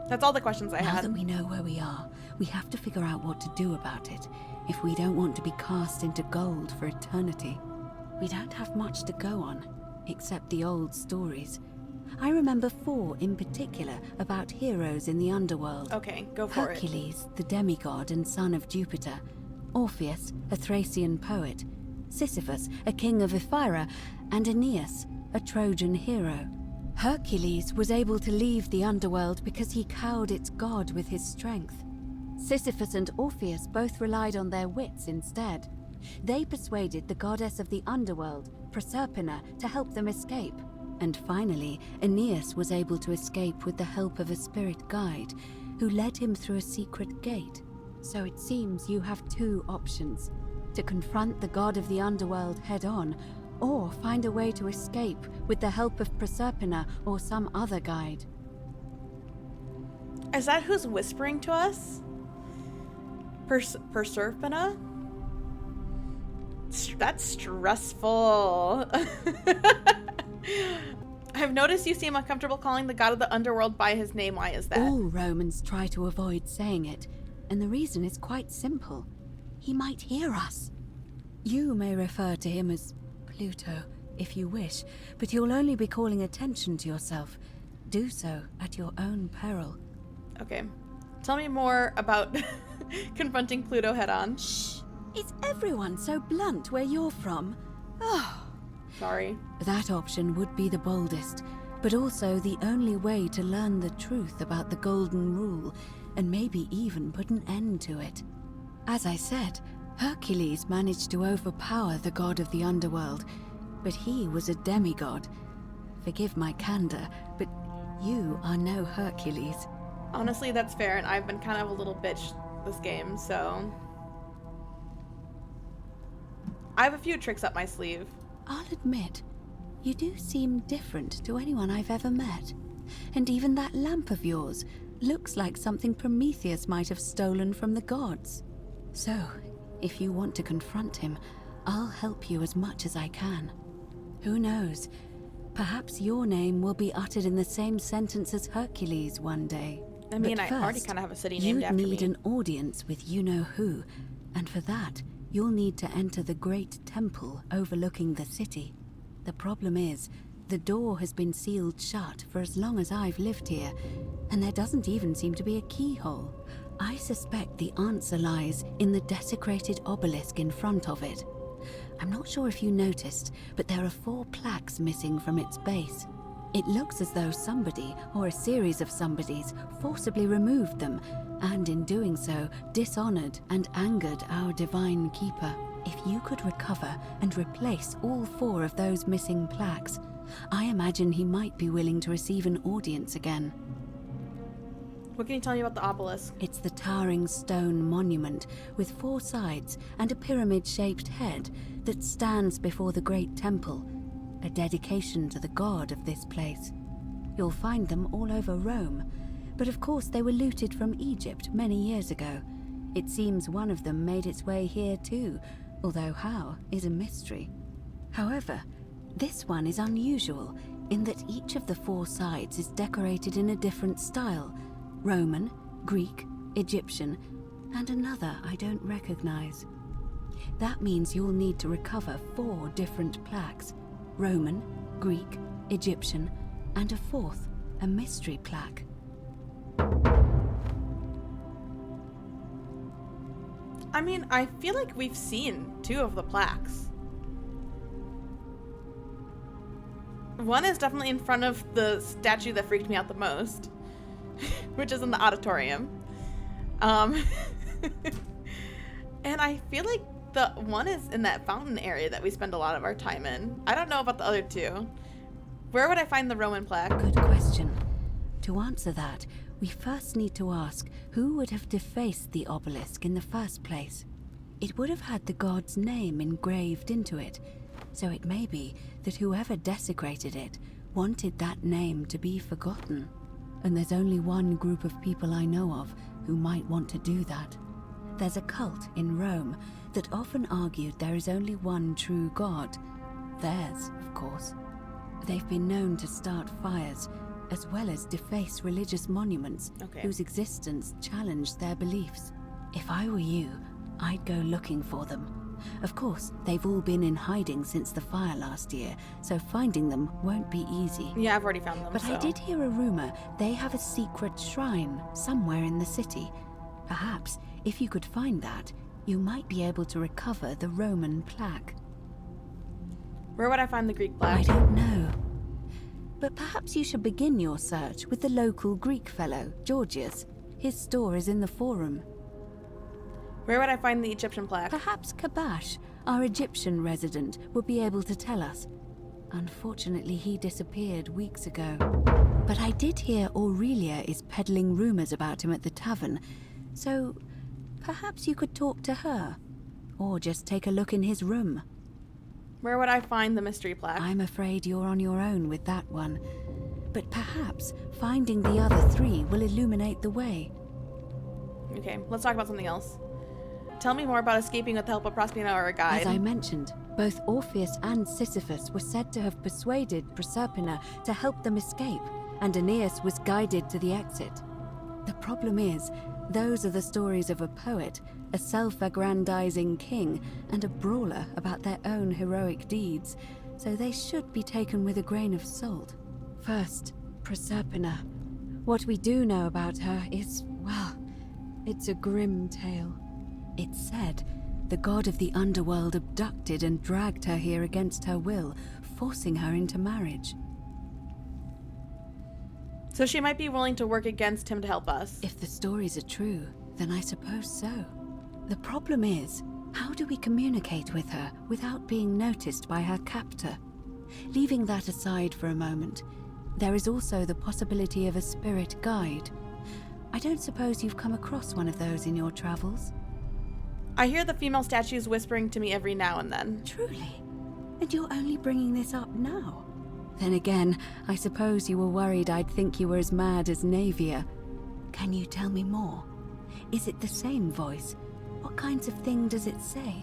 That's all the questions I Now had. that we know where we are, we have to figure out what to do about it, if we don't want to be cast into gold for eternity. We don't have much to go on, except the old stories. I remember 4 in particular about heroes in the underworld. Okay, go for it. Hercules, the demigod and son of Jupiter. Orpheus, a Thracian poet. Sisyphus, a king of Ephyra. And Aeneas, a Trojan hero. Hercules was able to leave the underworld because he cowed its god with his strength. Sisyphus and Orpheus both relied on their wits instead. They persuaded the goddess of the underworld, Proserpina, to help them escape. And finally, Aeneas was able to escape with the help of a spirit guide, who led him through a secret gate. So it seems you have 2 options: to confront the god of the underworld head-on, or find a way to escape with the help of Proserpina or some other guide. Is that who's whispering to us? Proserpina? That's stressful. I've noticed you seem uncomfortable calling the god of the underworld by his name. Why is that? All Romans try to avoid saying it, and the reason is quite simple. He might hear us. You may refer to him as Pluto, if you wish, but you'll only be calling attention to yourself. Do so at your own peril. Okay. Tell me more about confronting Pluto head-on. Shh! Is everyone so blunt where you're from? Oh. Sorry. That option would be the boldest, but also the only way to learn the truth about the Golden Rule, and maybe even put an end to it. As I said, Hercules managed to overpower the god of the underworld, but he was a demigod. Forgive my candor, but you are no Hercules. Honestly, that's fair, and I've been kind of a little bitch this game, so... I have a few tricks up my sleeve. I'll admit, you do seem different to anyone I've ever met. And even that lamp of yours looks like something Prometheus might have stolen from the gods. So, if you want to confront him, I'll help you as much as I can. Who knows? Perhaps your name will be uttered in the same sentence as Hercules one day. I mean, But I already first, kind of have a city named after me. you'd need an audience with you-know-who, and for that, you'll need to enter the great temple overlooking the city. The problem is, the door has been sealed shut for as long as I've lived here, and there doesn't even seem to be a keyhole. I suspect the answer lies in the desecrated obelisk in front of it. I'm not sure if you noticed, but there are 4 plaques missing from its base. It looks as though somebody, or a series of somebodies, forcibly removed them, and in doing so, dishonored and angered our divine keeper. If you could recover and replace all 4 of those missing plaques, I imagine he might be willing to receive an audience again. What can you tell me about the obelisk? It's the towering stone monument with 4 sides and a pyramid-shaped head that stands before the great temple, a dedication to the god of this place. You'll find them all over Rome, but of course they were looted from Egypt many years ago. It seems one of them made its way here too, although how is a mystery. However, this one is unusual in that each of the 4 sides is decorated in a different style: Roman, Greek, Egyptian, and another I don't recognize. That means you'll need to recover 4 different plaques: Roman, Greek, Egyptian, and a 4th, a mystery plaque. I mean, I feel like we've seen 2 of the plaques. One is definitely in front of the statue that freaked me out the most, which is in the auditorium. And I feel like the one is in that fountain area that we spend a lot of our time in. I don't know about the other 2. Where would I find the Roman plaque? Good question. To answer that, we first need to ask who would have defaced the obelisk in the first place. It would have had the god's name engraved into it, So it may be that whoever desecrated it wanted that name to be forgotten. And there's only one group of people I know of who might want to do that. There's a cult in Rome that often argued there is only one true god. Theirs, of course. They've been known to start fires, as well as deface religious monuments whose existence challenged their beliefs. If I were you, I'd go looking for them. Of course, they've all been in hiding since the fire last year, so finding them won't be easy. Yeah, I've already found them. But I did hear a rumor they have a secret shrine somewhere in the city. Perhaps, if you could find that, you might be able to recover the Roman plaque. Where would I find the Greek plaque? I don't know. But perhaps you should begin your search with the local Greek fellow, Georgius. His store is in the Forum. Where would I find the Egyptian plaque? Perhaps Kabash, our Egyptian resident, would be able to tell us. Unfortunately, he disappeared weeks ago. But I did hear Aurelia is peddling rumors about him at the tavern, so perhaps you could talk to her. Or just take a look in his room. Where would I find the mystery plaque? I'm afraid you're on your own with that one. But perhaps finding the other three will illuminate the way. Okay, let's talk about something else. Tell me more about escaping with the help of Prospina or a guide. As I mentioned, both Orpheus and Sisyphus were said to have persuaded Proserpina to help them escape, and Aeneas was guided to the exit. The problem is, those are the stories of a poet, a self-aggrandizing king, and a brawler about their own heroic deeds, so they should be taken with a grain of salt. First, Proserpina. What we do know about her is, well, it's a grim tale. It's said the god of the underworld abducted and dragged her here against her will, forcing her into marriage. So she might be willing to work against him to help us. If the stories are true, then I suppose so. The problem is, how do we communicate with her without being noticed by her captor? Leaving that aside for a moment, there is also the possibility of a spirit guide. I don't suppose you've come across one of those in your travels? I hear the female statues whispering to me every now and then. Truly? And you're only bringing this up now? Then again, I suppose you were worried I'd think you were as mad as Navia. Can you tell me more? Is it the same voice? What kinds of thing does it say?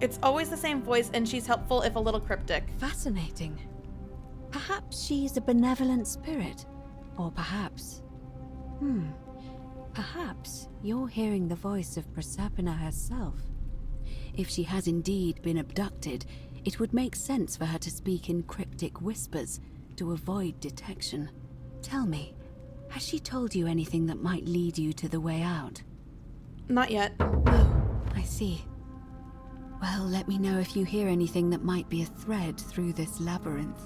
It's always the same voice, and she's helpful if a little cryptic. Fascinating. Perhaps she's a benevolent spirit. Or perhaps... Perhaps you're hearing the voice of Proserpina herself. If she has indeed been abducted, it would make sense for her to speak in cryptic whispers to avoid detection. Tell me, has she told you anything that might lead you to the way out? Not yet. Oh, I see. Well, let me know if you hear anything that might be a thread through this labyrinth.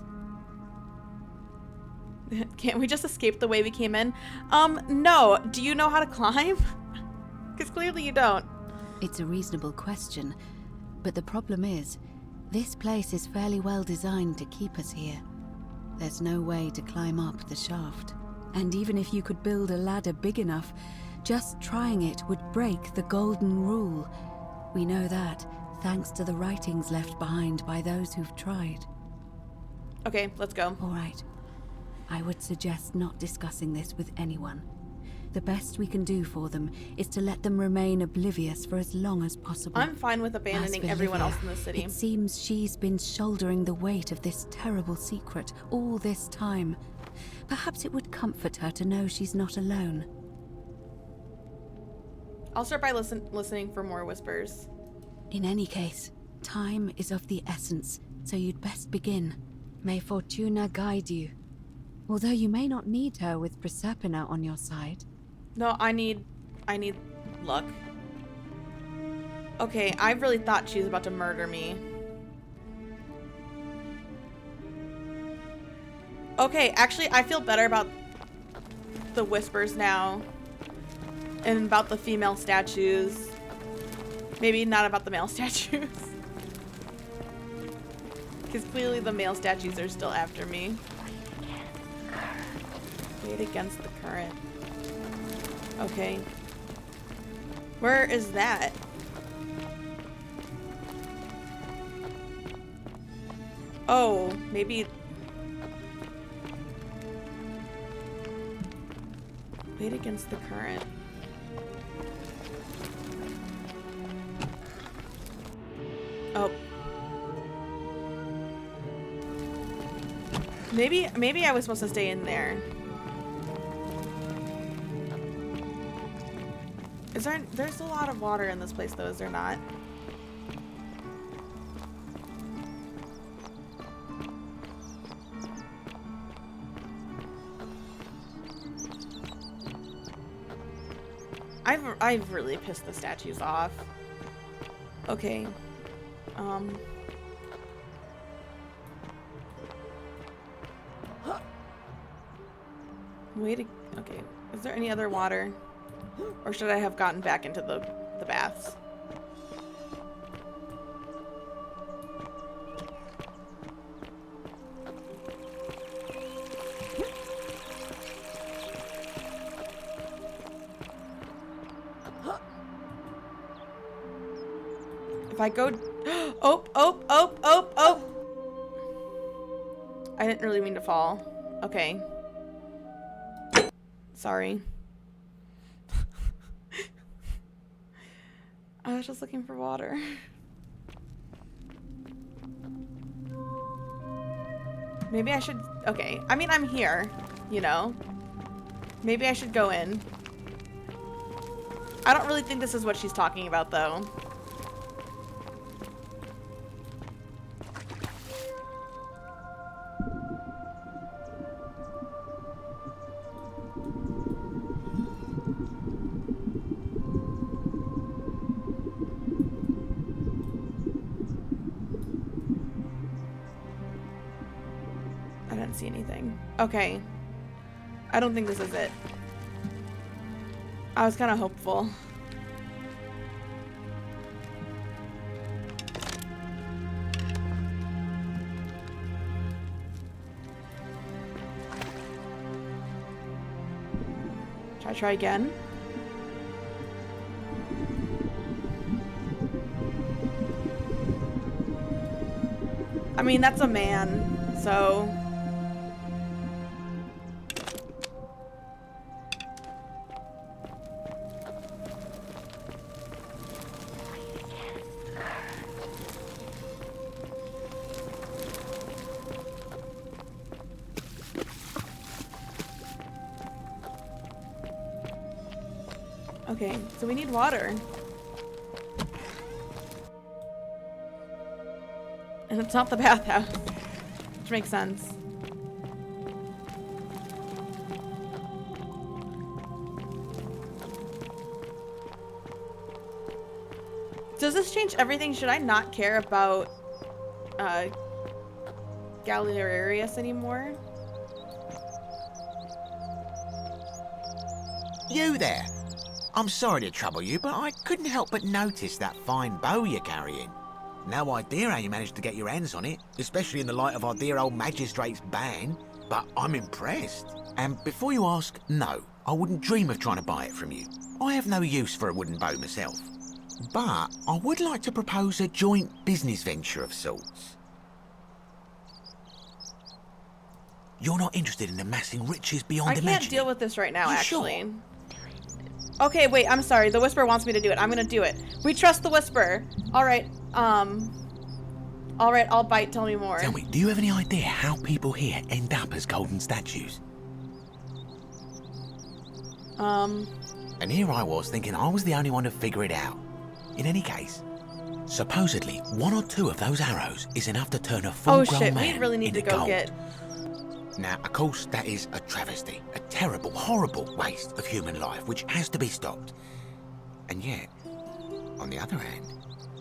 Can't we just escape the way we came in? No. Do you know how to climb? Because clearly you don't. It's a reasonable question, but the problem is, this place is fairly well designed to keep us here. There's no way to climb up the shaft. And even if you could build a ladder big enough, just trying it would break the golden rule. We know that, thanks to the writings left behind by those who've tried. Okay, let's go. All right. I would suggest not discussing this with anyone. The best we can do for them is to let them remain oblivious for as long as possible. I'm fine with abandoning everyone else in the city. It seems she's been shouldering the weight of this terrible secret all this time. Perhaps it would comfort her to know she's not alone. I'll start by listening for more whispers. In any case, time is of the essence, so you'd best begin. May Fortuna guide you. Although you may not need her with Proserpina on your side. No, I need luck. Okay, I really thought she was about to murder me. Okay, actually, I feel better about the whispers now. And about the female statues. Maybe not about the male statues. Because clearly the male statues are still after me. Wait against the current. Okay. Where is that? Oh, maybe... Wait against the current. Oh. Maybe I was supposed to stay in there. There's a lot of water in this place though, is there not? I've really pissed the statues off. Okay. Wait. Okay. Is there any other water? Or should I have gotten back into the baths? If I go... Oh! I didn't really mean to fall. Okay. Sorry. I was just looking for water. Maybe I should... Okay. I mean, I'm here, you know? Maybe I should go in. I don't really think this is what she's talking about, though. See anything. Okay. I don't think this is it. I was kind of hopeful. Should I try again? I mean, that's a man, so... Okay, so we need water. And it's not the bathhouse, which makes sense. Does this change everything? Should I not care about Galerius anymore? You there! I'm sorry to trouble you, but I couldn't help but notice that fine bow you're carrying. No idea how you managed to get your hands on it, especially in the light of our dear old magistrate's ban, but I'm impressed. And before you ask, no, I wouldn't dream of trying to buy it from you. I have no use for a wooden bow myself. But I would like to propose a joint business venture of sorts. You're not interested in amassing riches beyond imagining? I can't deal with this right now, actually. Sure? Okay, wait, I'm sorry. The Whisper wants me to do it. I'm gonna do it. We trust the Whisper. Alright, alright, I'll bite. Tell me more. Tell me, do you have any idea how people here end up as golden statues? And here I was thinking I was the only one to figure it out. In any case, supposedly one or two of those arrows is enough to turn a full-grown man we really need to go gold. Get... Now, of course, that is a travesty, a terrible, horrible waste of human life, which has to be stopped. And yet, on the other hand,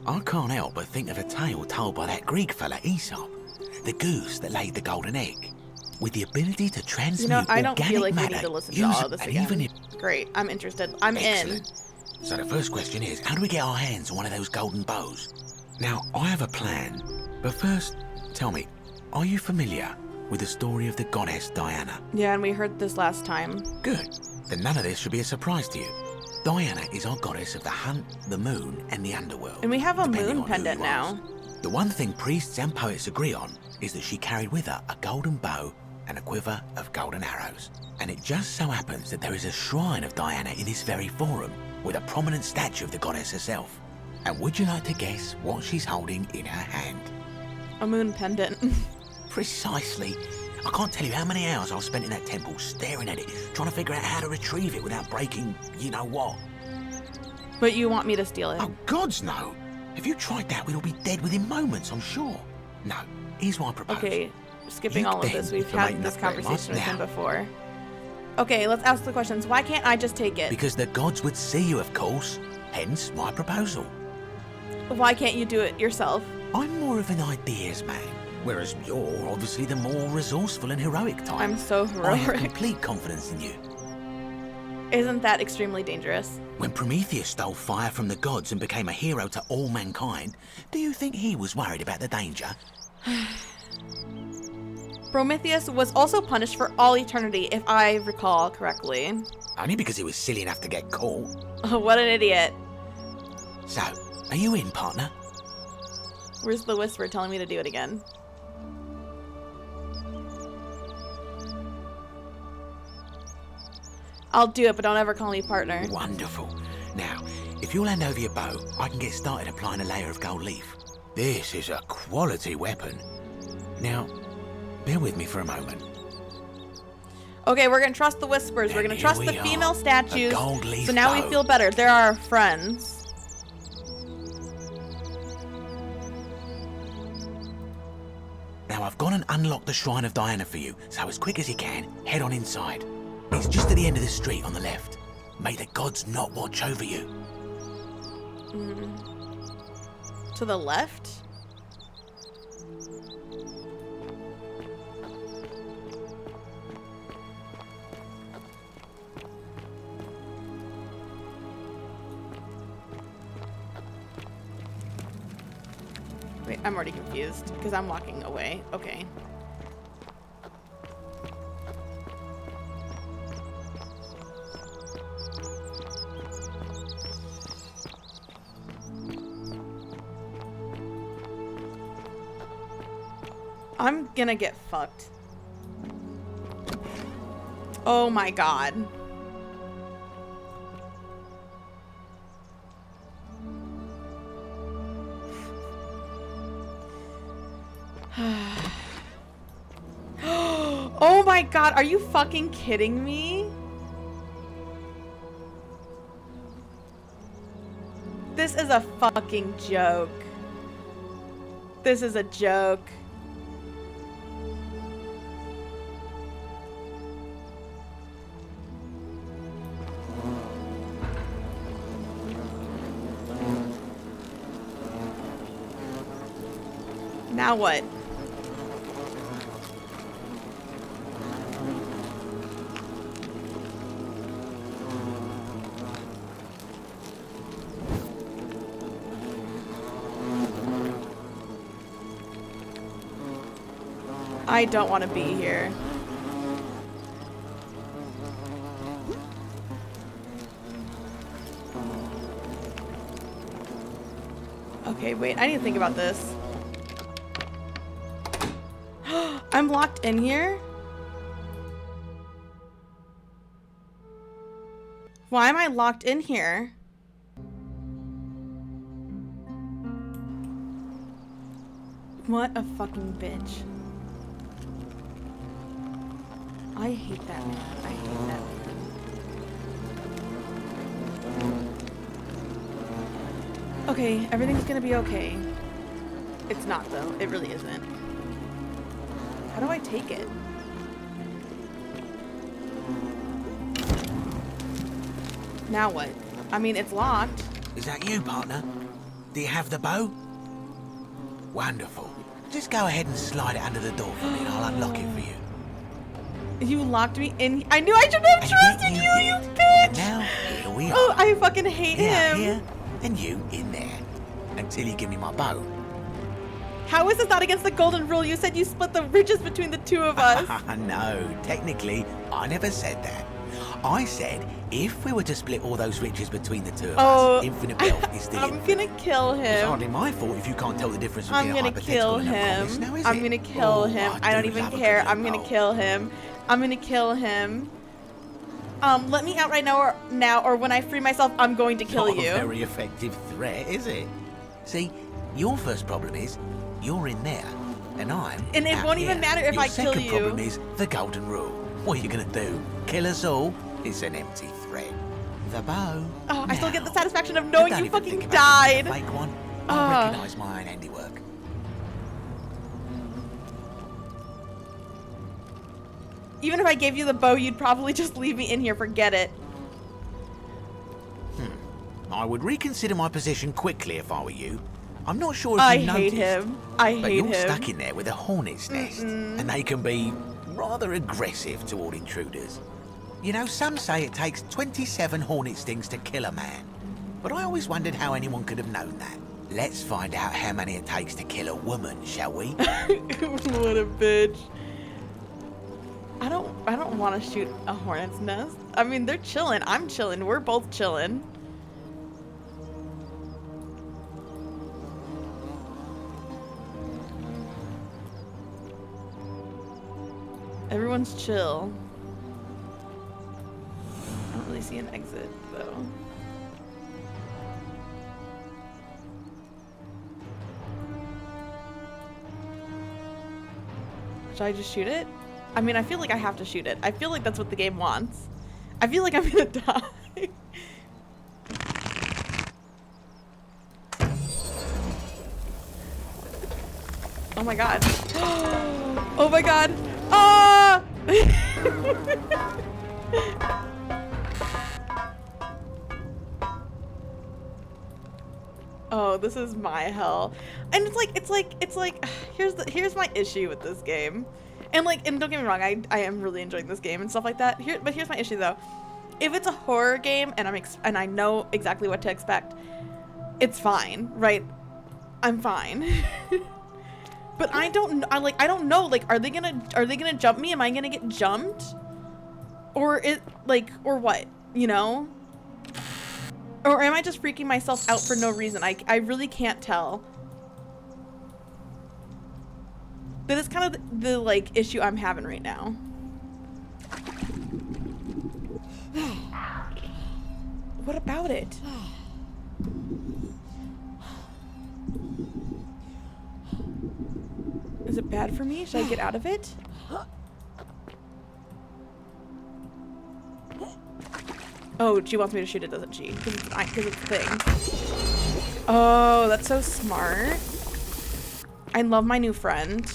I can't help but think of a tale told by that Greek fella Aesop, the goose that laid the golden egg, with the ability to transmute I don't feel like matter, we need to listen to all of this again. Even if... Great, I'm interested. I'm Excellent. In. So the first question is, how do we get our hands on one of those golden bows? Now, I have a plan, but first, tell me, are you familiar with the story of the goddess Diana? Yeah, and we heard this last time. Good. Then none of this should be a surprise to you. Diana is our goddess of the hunt, the moon, and the underworld. And we have a moon pendant now. The one thing priests and poets agree on is that she carried with her a golden bow and a quiver of golden arrows. And it just so happens that there is a shrine of Diana in this very forum, with a prominent statue of the goddess herself. And would you like to guess what she's holding in her hand? A moon pendant. Precisely. I can't tell you how many hours I've spent in that temple staring at it, trying to figure out how to retrieve it without breaking you know what. But you want me to steal it? Oh, gods no! If you tried that, we'd all be dead within moments, I'm sure. No, here's what I propose. Okay, skipping all of this. We've had this conversation with him before. Okay, let's ask the questions. Why can't I just take it? Because the gods would see you, of course. Hence my proposal. Why can't you do it yourself? I'm more of an ideas man, whereas you're obviously the more resourceful and heroic type. I'm so heroic. I have complete confidence in you. Isn't that extremely dangerous? When Prometheus stole fire from the gods and became a hero to all mankind, do you think he was worried about the danger? Prometheus was also punished for all eternity, if I recall correctly. Only because he was silly enough to get caught. What an idiot. So, are you in, partner? Where's the whisper telling me to do it again? I'll do it, but don't ever call me partner. Wonderful. Now, if you'll hand over your bow, I can get started applying a layer of gold leaf. This is a quality weapon. Now, bear with me for a moment. Okay, we're gonna trust the whispers. We're gonna trust the female statues. So now we feel better. They're our friends. Now I've gone and unlocked the Shrine of Diana for you, so as quick as you can, head on inside. It's just at the end of the street on the left. May the gods not watch over you. To the left? Wait, I'm already confused because I'm walking away. Okay. I'm gonna get fucked. Oh my god. Oh my god, are you fucking kidding me? This is a fucking joke. This is a joke. Now what? I don't want to be here. Okay, wait, I need to think about this. I'm locked in here? Why am I locked in here? What a fucking bitch. I hate that man. I hate that man. Okay, everything's gonna be okay. It's not though. It really isn't. How do I take it? Now what? I mean, it's locked. Is that you, partner? Do you have the bow? Wonderful. Just go ahead and slide it under the door for me and I'll unlock it for you. You locked me in. I knew I shouldn't have trusted you, you bitch! Now, here we are. Oh, I fucking hate him. Here, and you in there. Until you give me my bow. How is this not against the golden rule? You said you split the riches between the two of us. No, technically, I never said that. I said if we were to split all those riches between the two of Oh, us, infinite wealth is still I'm infinite. gonna kill It's him. hardly my fault if you can't tell the difference I'm between a gonna hypothetical kill and a promise, him. now is I'm it? gonna kill him. I don't do even love a care. good I'm gonna roll. kill him. I'm gonna kill him. Let me out right now, or when I free myself, I'm going to kill Not you. a very effective threat, is it? See, your first problem is you're in there, and I'm And it out won't even here. matter if Your I kill second you. problem is the golden rule. What are you gonna do? Kill us all? It's an empty threat. The bow. Oh, I still get the Now, satisfaction of I knowing don't you even fucking think about using died. a fake one. Ah. I recognise my own handiwork. Even if I gave you the bow, you'd probably just leave me in here. Forget it. I would reconsider my position quickly if I were you. I'm not sure if I you hate noticed, him. I but hate you're him. stuck in there with a hornet's nest, and they can be rather aggressive toward intruders. You know, some say it takes 27 hornet stings to kill a man, but I always wondered how anyone could have known that. Let's find out how many it takes to kill a woman, shall we? What a bitch. I don't want to shoot a hornet's nest. I mean, they're chilling. I'm chilling. We're both chilling. Everyone's chill. I don't really see an exit, though. Should I just shoot it? I mean, I feel like I have to shoot it. I feel like that's what the game wants. I feel like I'm gonna die. Oh my god. Oh my god. Ah! Oh, this is my hell. And it's like here's my issue with this game. And don't get me wrong, I am really enjoying this game and stuff like that. But here's my issue though. If it's a horror game and I know exactly what to expect, it's fine, right? I'm fine. But I don't know, like, are they gonna jump me? Am I gonna get jumped? Or what, you know? Or am I just freaking myself out for no reason? I really can't tell. That is kind of the like issue I'm having right now. What about it? Is it bad for me? Should I get out of it? Oh, she wants me to shoot it, doesn't she? Because it's a thing. Oh, that's so smart. I love my new friend.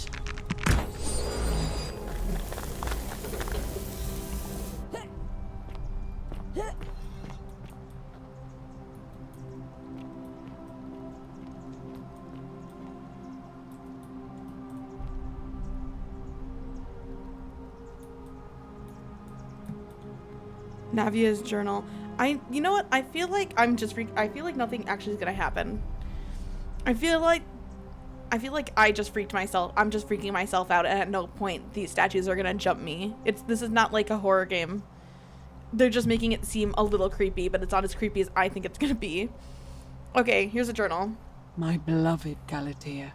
Navia's journal. You know what? I feel like I feel like nothing actually is gonna happen. I feel like I just freaked myself. I'm just freaking myself out, and at no point these statues are gonna jump me. This is not like a horror game. They're just making it seem a little creepy, but it's not as creepy as I think it's gonna be. Okay, here's a journal. My beloved Galatea,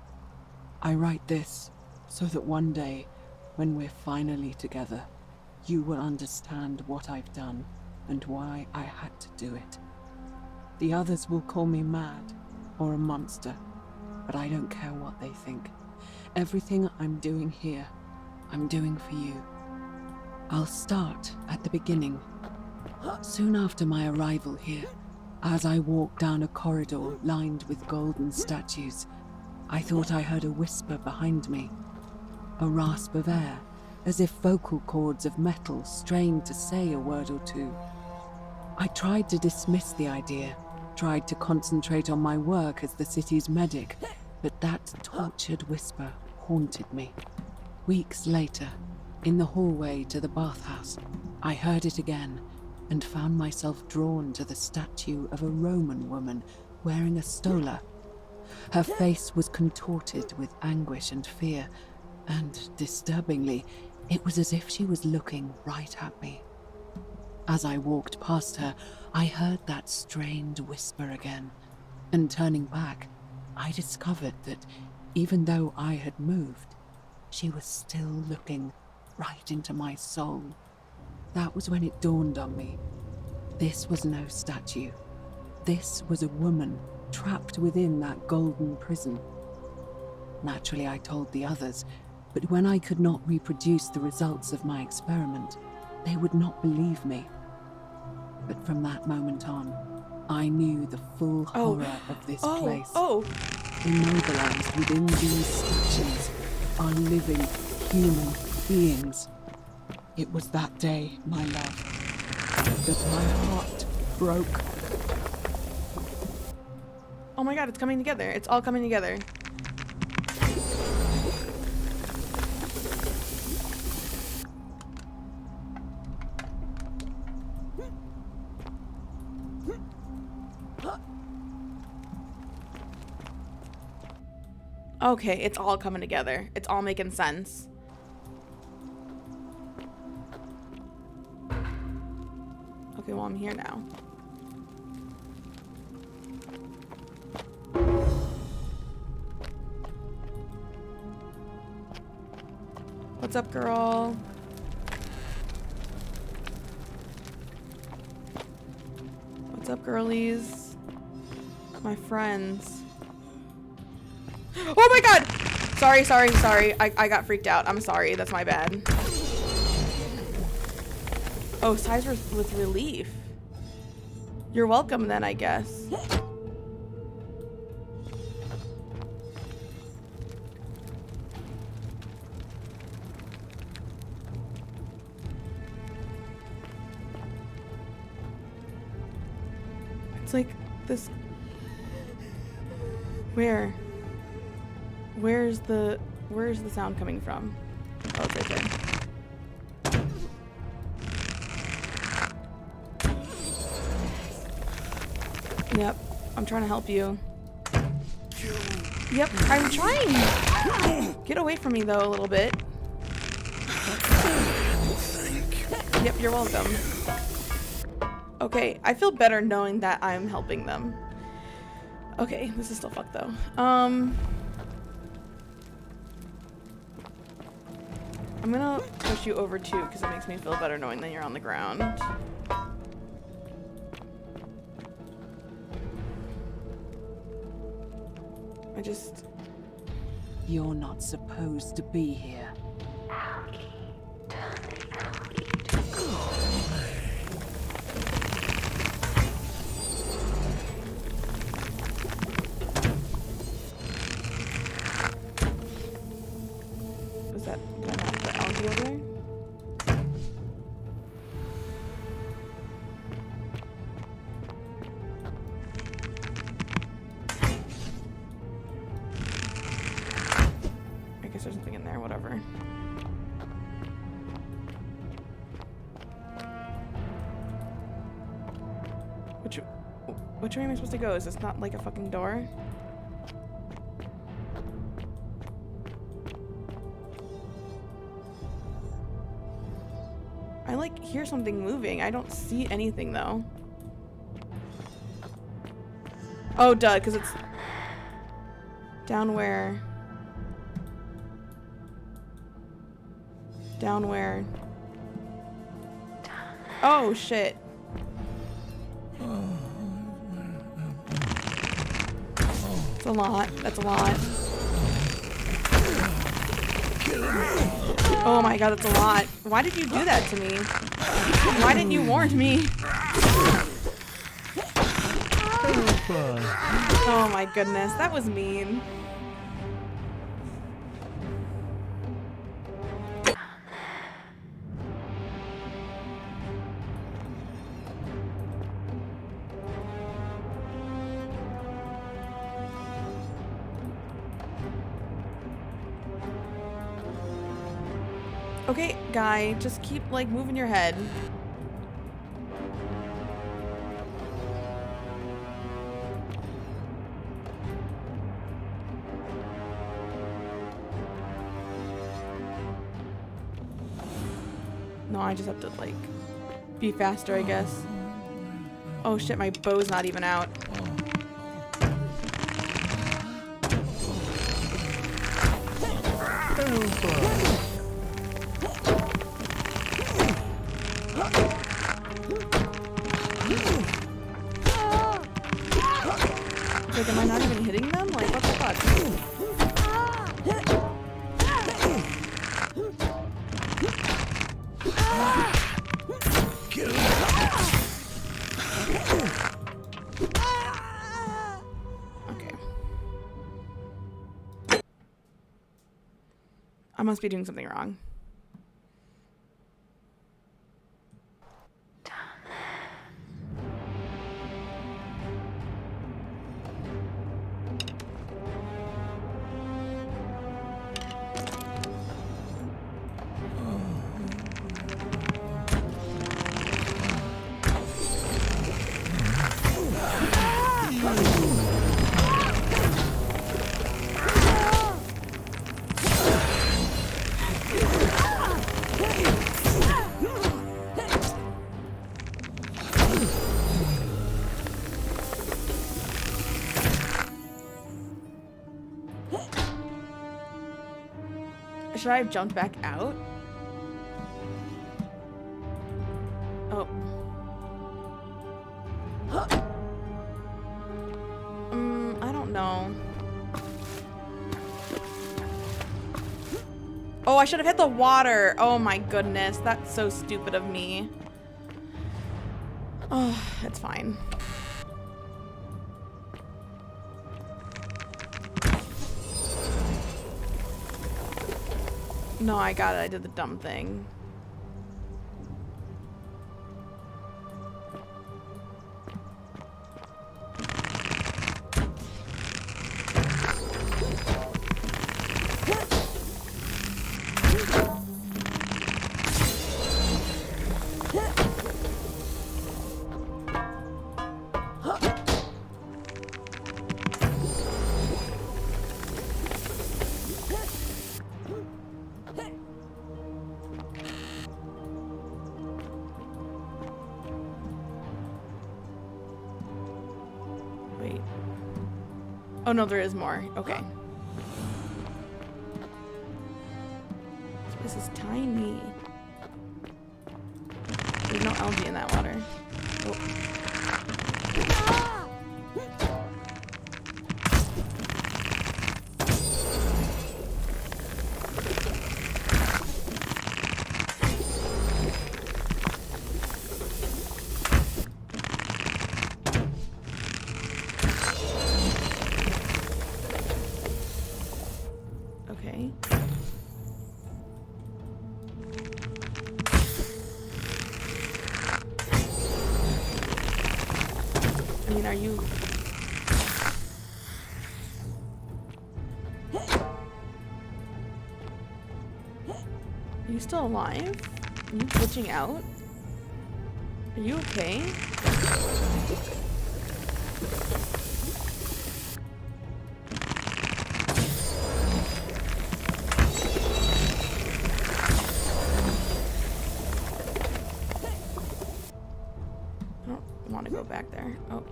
I write this so that one day, when we're finally together, you will understand what I've done and why I had to do it. The others will call me mad or a monster, but I don't care what they think. Everything I'm doing here, I'm doing for you. I'll start at the beginning. Soon after my arrival here, as I walked down a corridor lined with golden statues, I thought I heard a whisper behind me, a rasp of air, as if vocal cords of metal strained to say a word or two. I tried to dismiss the idea, tried to concentrate on my work as the city's medic, but that tortured whisper haunted me. Weeks later, in the hallway to the bathhouse, I heard it again and found myself drawn to the statue of a Roman woman wearing a stola. Her face was contorted with anguish and fear, and disturbingly, it was as if she was looking right at me. As I walked past her, I heard that strained whisper again, and turning back, I discovered that even though I had moved, she was still looking right into my soul. That was when it dawned on me. This was no statue. This was a woman trapped within that golden prison. Naturally, I told the others, but when I could not reproduce the results of my experiment, they would not believe me. But from that moment on, I knew the full horror of this place. Immobilized within these statues are living human beings. It was that day, my love, that my heart broke. Oh my god, it's coming together. It's all coming together. Okay, it's all coming together. It's all making sense. Okay, well, I'm here now. What's up, girl? What's up, girlies? My friends. Oh my god! Sorry. I got freaked out. I'm sorry. That's my bad. Oh, sighs with relief. You're welcome then, I guess. It's like this... Where's the sound coming from? Oh, it's right there. Yep, I'm trying to help you. Yep, I'm trying. Get away from me though a little bit. Yep, you're welcome. Okay, I feel better knowing that I'm helping them. Okay, this is still fucked though. I'm gonna push you over too because it makes me feel better knowing that you're on the ground. You're not supposed to be here. Was that going off the algae over there? I guess there's something in there, whatever. Which way am I supposed to go? Is this not like a fucking door? I like hear something moving. I don't see anything though. Oh, duh, because it's down where? Down where? Oh, shit. It's a lot. That's a lot. Oh my god, that's a lot. Why did you do that to me? Why didn't you warn me? Oh my goodness, that was mean. Okay, guy, just keep, like, moving your head. No, I just have to, like... be faster, I guess. Oh shit, my bow's not even out. Like, am I not even hitting them? Like, what the fuck? Okay. I must be doing something wrong. Should I have jumped back out? Oh. I don't know. Oh, I should have hit the water. Oh my goodness, that's so stupid of me. Oh, it's fine. No, I got it. I did the dumb thing. Wait. Oh no, there is more. Okay. This is tiny. There's no algae in that water. Oh. Okay. I mean, are you... Are you still alive? Are you glitching out? Are you okay? I don't want to go back there. Oh.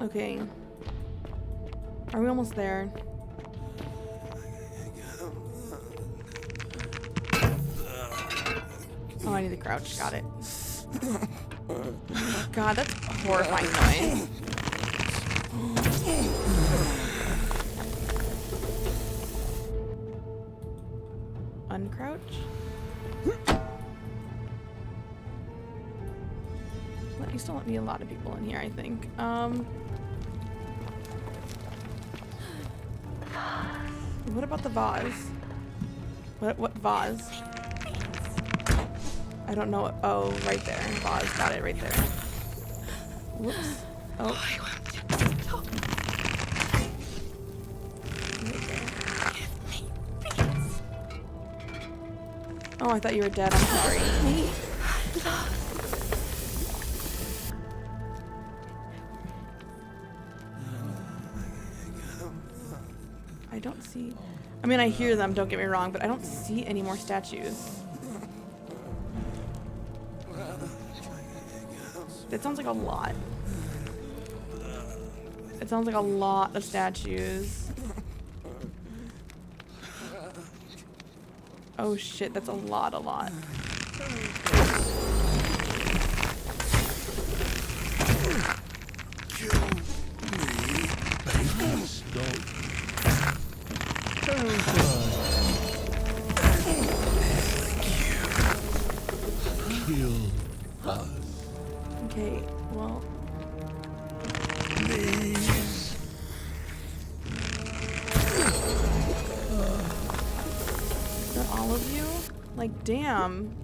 Okay. Are we almost there? Oh, I need to crouch. Got it. God, that's a horrifying noise. Uncrouch? You still let me a lot of people in here, I think. What about the vase? What vase? I don't know what, oh, right there. Vase, got it right there. Whoops. Oh. Oh, I thought you were dead. I'm sorry. I don't see... I mean, I hear them, don't get me wrong, but I don't see any more statues. That sounds like a lot. It sounds like a lot of statues. Oh shit, that's a lot. Okay, well... Please. Is that all of you? Like, damn.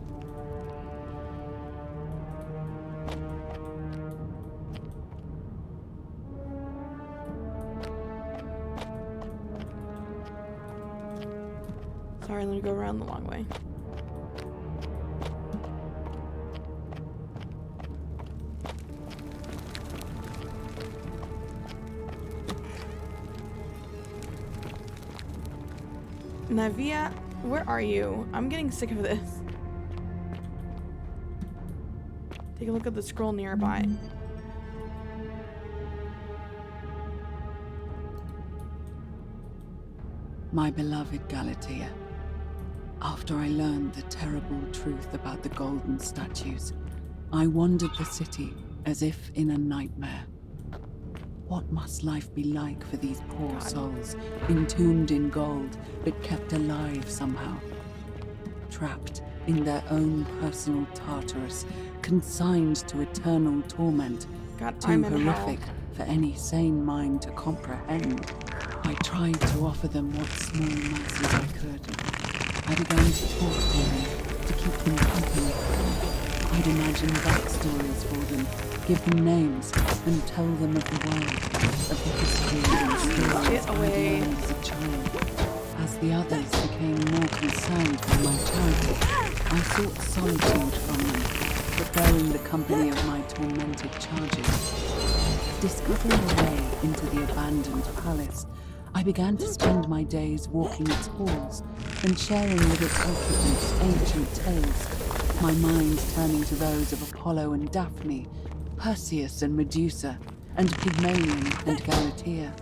Sorry, let me go around the long way. Navia, where are you? I'm getting sick of this. Take a look at the scroll nearby. My beloved Galatea, after I learned the terrible truth about the golden statues, I wandered the city as if in a nightmare. What must life be like for these poor souls, entombed in gold, but kept alive somehow? Trapped in their own personal Tartarus, consigned to eternal torment, too horrific for any sane mind to comprehend. I tried to offer them what small mercies I could. I began to talk to them, to keep them company. I'd imagine backstories for them, give them names, and tell them of the world, of the history and stories I'd learned as a child. As the others became more concerned with my childhood, I sought solitude from them, preferring the company of my tormented charges. Discovering a way into the abandoned palace, I began to spend my days walking its halls and sharing with its occupants ancient tales, my mind turning to those of Apollo and Daphne, Perseus and Medusa, and Pygmalion and Galatea.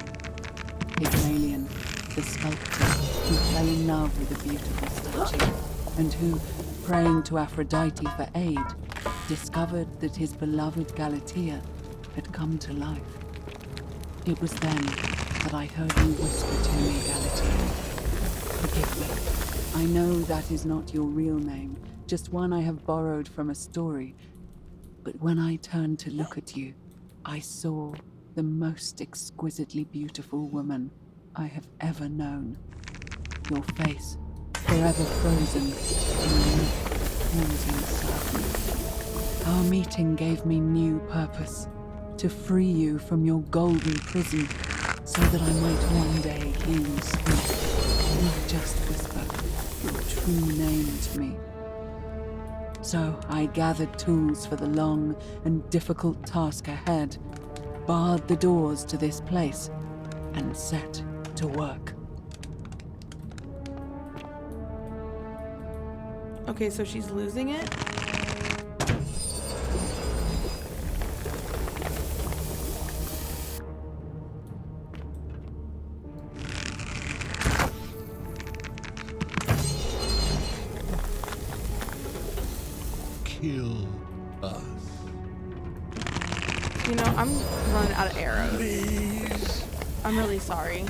Pygmalion, the sculptor who fell in love with a beautiful statue, and who, praying to Aphrodite for aid, discovered that his beloved Galatea had come to life. It was then that I heard you whisper to me, Galatea. Forgive me. I know that is not your real name, just one I have borrowed from a story. But when I turned to look at you, I saw the most exquisitely beautiful woman I have ever known. Your face, forever frozen in a look of haunting sadness. Our meeting gave me new purpose, to free you from your golden prison, so that I might one day hear you speak, not just whisper your true name to me. So I gathered tools for the long and difficult task ahead, barred the doors to this place, and set to work. Okay, so she's losing it? Kill us. You know, I'm running out of arrows. Please. I'm really sorry.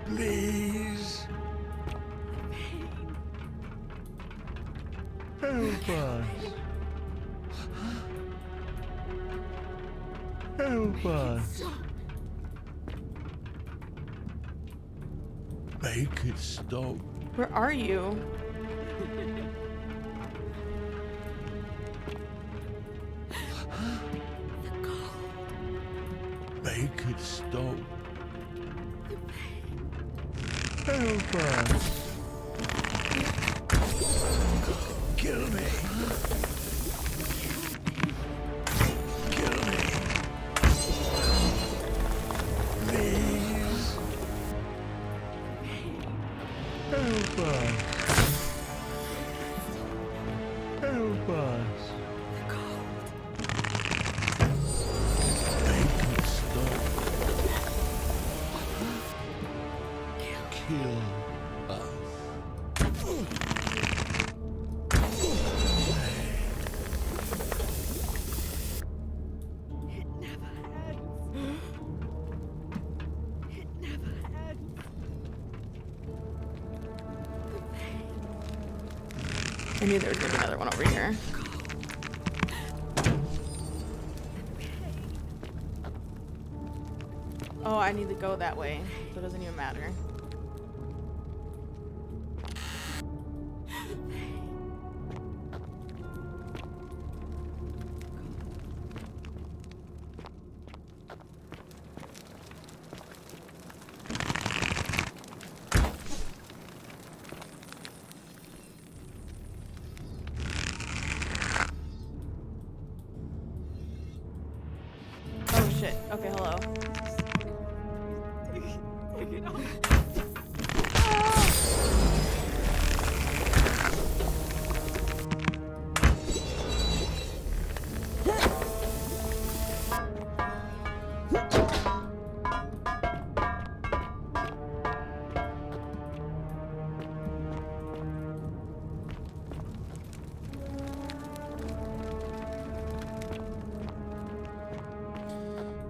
Please. Help us. Help us. Make it stop. Where are you? Make it stop. Help us. Kill me. Kill me. Please. Help us. Help us. Make it stop. Kill us. I knew there was gonna be another one over here. Oh, I need to go that way, so it doesn't even matter. Oh shit. Okay, hello.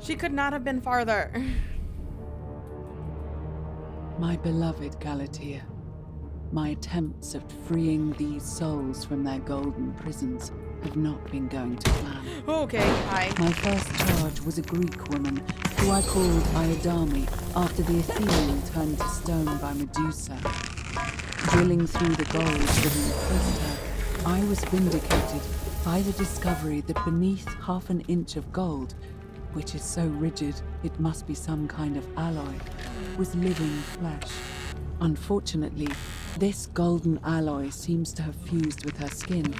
She could not have been farther. My beloved Galatea, my attempts at freeing these souls from their golden prisons have not been going to plan. Okay, hi. My first charge was a Greek woman who I called Iodame after the Athenian turned to stone by Medusa. Drilling through the gold that encased her, I was vindicated by the discovery that beneath half an inch of gold, which is so rigid it must be some kind of alloy, was living flesh. Unfortunately, this golden alloy seems to have fused with her skin,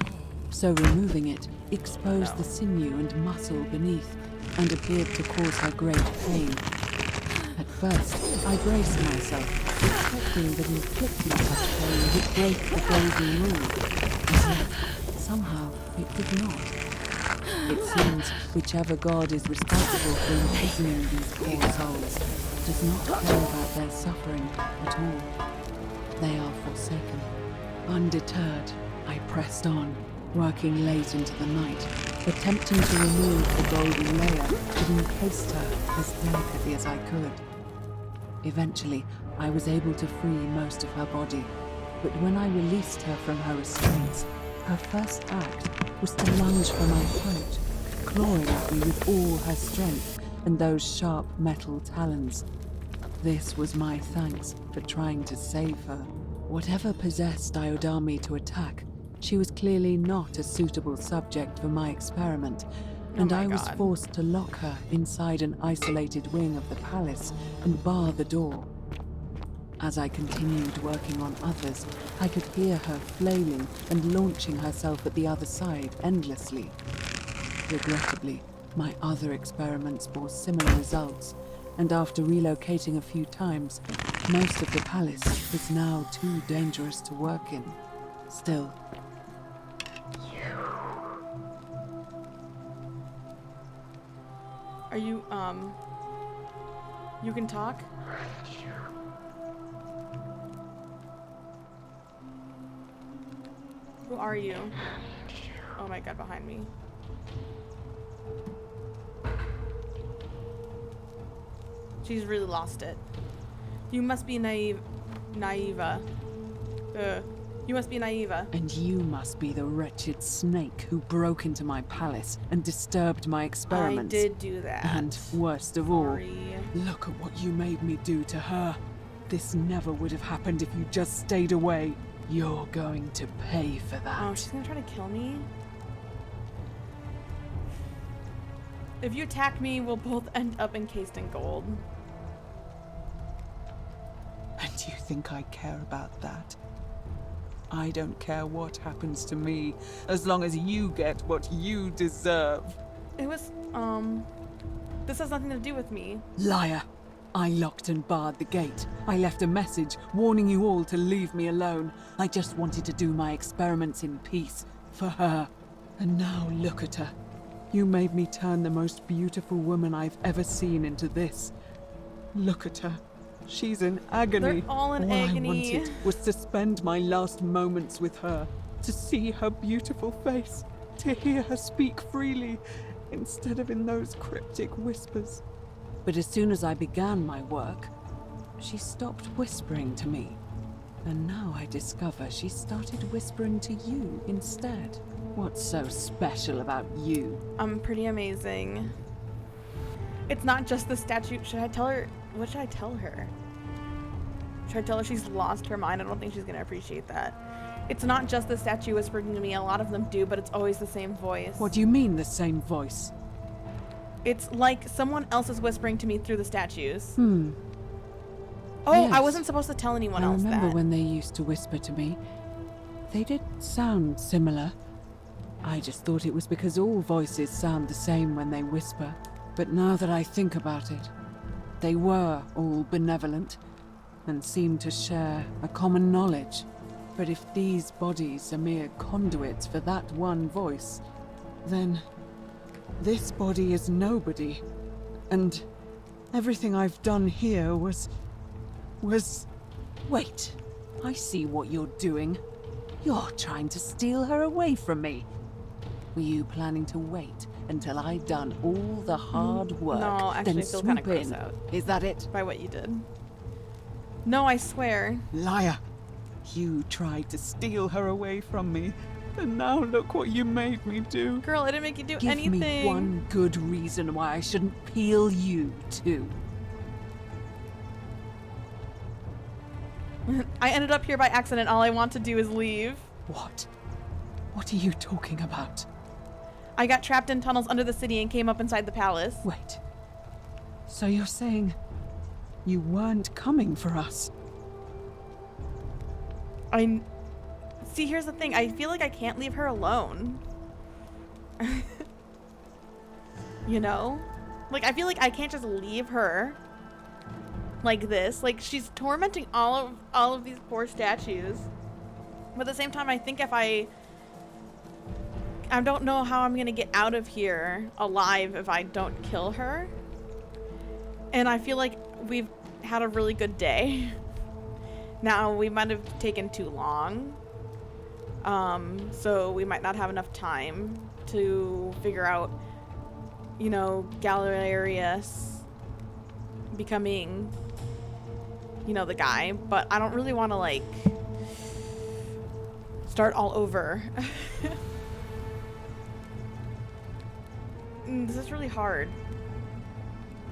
so removing it exposed the sinew and muscle beneath and appeared to cause her great pain. At first, I braced myself, expecting that inflicting such pain would break the golden rule. And yet, somehow, it did not. It seems whichever god is responsible for imprisoning these poor souls does not care about their suffering at all. They are forsaken. Undeterred, I pressed on, working late into the night, attempting to remove the golden layer that encased her as delicately as I could. Eventually, I was able to free most of her body, but when I released her from her restraints, her first act was to lunge for my throat, clawing at me with all her strength and those sharp metal talons. This was my thanks for trying to save her. Whatever possessed Iodame to attack, she was clearly not a suitable subject for my experiment, and I was forced to lock her inside an isolated wing of the palace and bar the door. As I continued working on others, I could hear her flailing and launching herself at the other side endlessly. Regrettably, my other experiments bore similar results, and after relocating a few times, most of the palace was now too dangerous to work in. Still, Are you, you can talk? Who are you? Oh my god, behind me. She's really lost it. You must be Naiva. You must be Naiva. And you must be the wretched snake who broke into my palace and disturbed my experiments. I did do that. And worst of all, look at what you made me do to her. This never would have happened if you just stayed away. You're going to pay for that. Oh, she's gonna try to kill me? If you attack me, we'll both end up encased in gold. And you think I care about that? I don't care what happens to me, as long as you get what you deserve. It was, this has nothing to do with me. Liar! I locked and barred the gate. I left a message warning you all to leave me alone. I just wanted to do my experiments in peace, for her. And now look at her. You made me turn the most beautiful woman I've ever seen into this. Look at her. She's in agony. They're all in agony. I wanted was to spend my last moments with her, to see her beautiful face, to hear her speak freely, instead of in those cryptic whispers. But as soon as I began my work, she stopped whispering to me. And now I discover she started whispering to you instead. What's so special about you? I'm pretty amazing. It's not just the statue. Should I tell her? What should I tell her? Should I tell her she's lost her mind? I don't think she's gonna appreciate that. It's not just the statue whispering to me. A lot of them do, but it's always the same voice. What do you mean, the same voice? It's like someone else is whispering to me through the statues. Oh, yes. I wasn't supposed to tell anyone else that. I remember when they used to whisper to me. They did sound similar. I just thought it was because all voices sound the same when they whisper. But now that I think about it, they were all benevolent and seemed to share a common knowledge. But if these bodies are mere conduits for that one voice, then this body is nobody. And everything I've done here was... Wait, I see what you're doing. You're trying to steal her away from me. Were you planning to wait until I'd done all the hard work, no, actually, then I feel kind swoop of gross in? out. Is that it? By what you did. No, I swear. Liar! You tried to steal her away from me, and now look what you made me do. Girl, I didn't make you do Give anything. me one good reason why I shouldn't peel you too. I ended up here by accident. All I want to do is leave. What? What are you talking about? I got trapped in tunnels under the city and came up inside the palace. Wait. So you're saying you weren't coming for us? See, here's the thing. I feel like I can't leave her alone. You know? Like, I feel like I can't just leave her like this. Like, she's tormenting all of these poor statues. But at the same time, I think if I don't know how I'm gonna get out of here alive if I don't kill her. And I feel like we've had a really good day. Now, we might have taken too long. So we might not have enough time to figure out, you know, Galerius becoming, you know, the guy. But I don't really want to, like, start all over. This is really hard.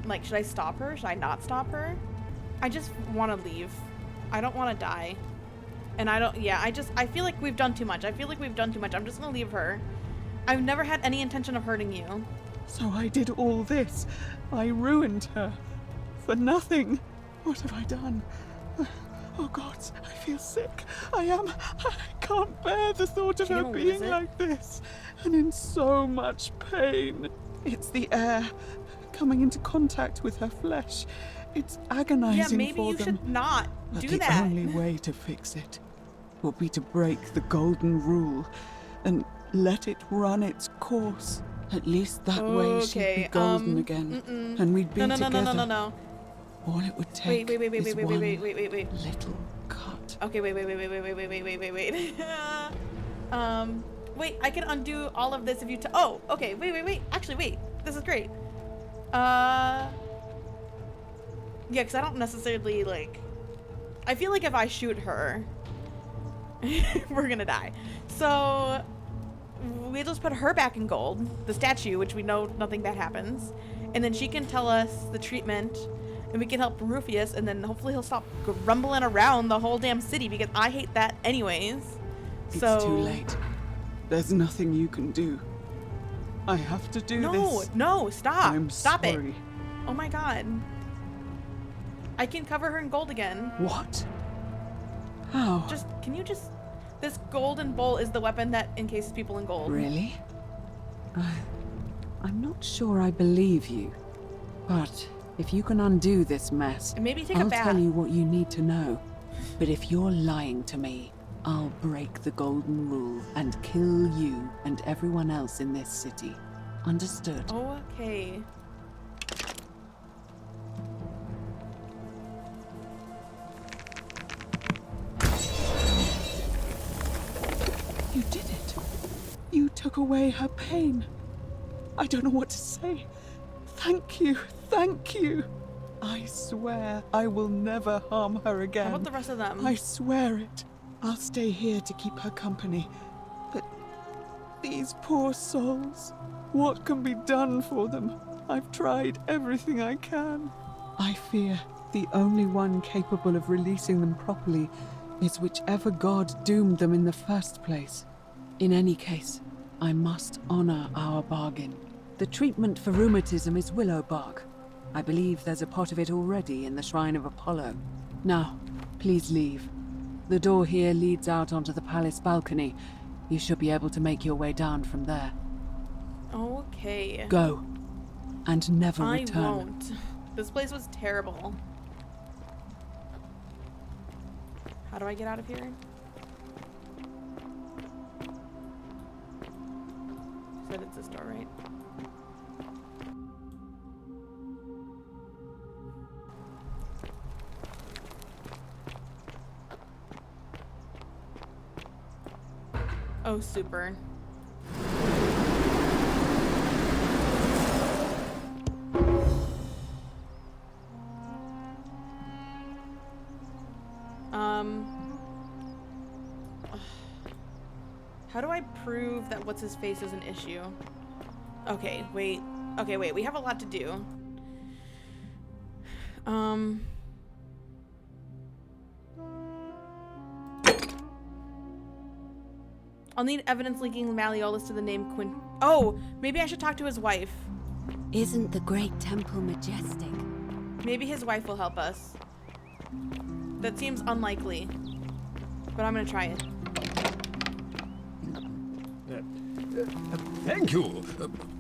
Like, should I stop her? Should I not stop her? I just want to leave. I don't want to die. And I feel like we've done too much. I'm just gonna leave her. I've never had any intention of hurting you. So I did all this. I ruined her. For nothing. What have I done? Oh God, I feel sick. I can't bear the thought of her being like this. And in so much pain. It's the air coming into contact with her flesh. It's agonizing for them. Yeah, maybe you should not do that. The only way to fix it will be to break the golden rule and let it run its course. At least that way she'd be golden again, and we'd be together. No. All it would take wait. is one little cut. Okay, wait. Wait, I can undo all of this if you oh, okay, wait. Actually, wait. This is great. Yeah, because I don't necessarily, like... I feel like if I shoot her, we're gonna die. So, we just put her back in gold, the statue, which we know nothing bad happens. And then she can tell us the treatment, and we can help Rufius, and then hopefully he'll stop grumbling around the whole damn city, because I hate that anyways. It's too late. There's nothing you can do. I have to do No, this. no, stop. I'm Stop sorry. it. Oh my god. I can cover her in gold again. What? How? Can you just... This golden bowl is the weapon that encases people in gold. Really? I'm not sure I believe you. But if you can undo this mess, And maybe take a I'll bath. tell you what you need to know. But if you're lying to me, I'll break the golden rule and kill you and everyone else in this city. Understood? Okay. You did it. You took away her pain. I don't know what to say. Thank you. Thank you. I swear I will never harm her again. How about the rest of them? I swear it. I'll stay here to keep her company. But these poor souls, what can be done for them? I've tried everything I can. I fear the only one capable of releasing them properly is whichever god doomed them in the first place. In any case, I must honor our bargain. The treatment for rheumatism is willow bark. I believe there's a pot of it already in the Shrine of Apollo. Now, please leave. The door here leads out onto the palace balcony. You should be able to make your way down from there. Okay. Go. And never return. I won't. This place was terrible. How do I get out of here? Said it's this door, right? Oh, super. How do I prove that what's his face is an issue? Okay, wait. Okay, wait. We have a lot to do. I'll need evidence linking Malleolus to the name Quint. Oh, maybe I should talk to his wife. Isn't the Great Temple majestic? Maybe his wife will help us. That seems unlikely, but I'm gonna try it. Thank you.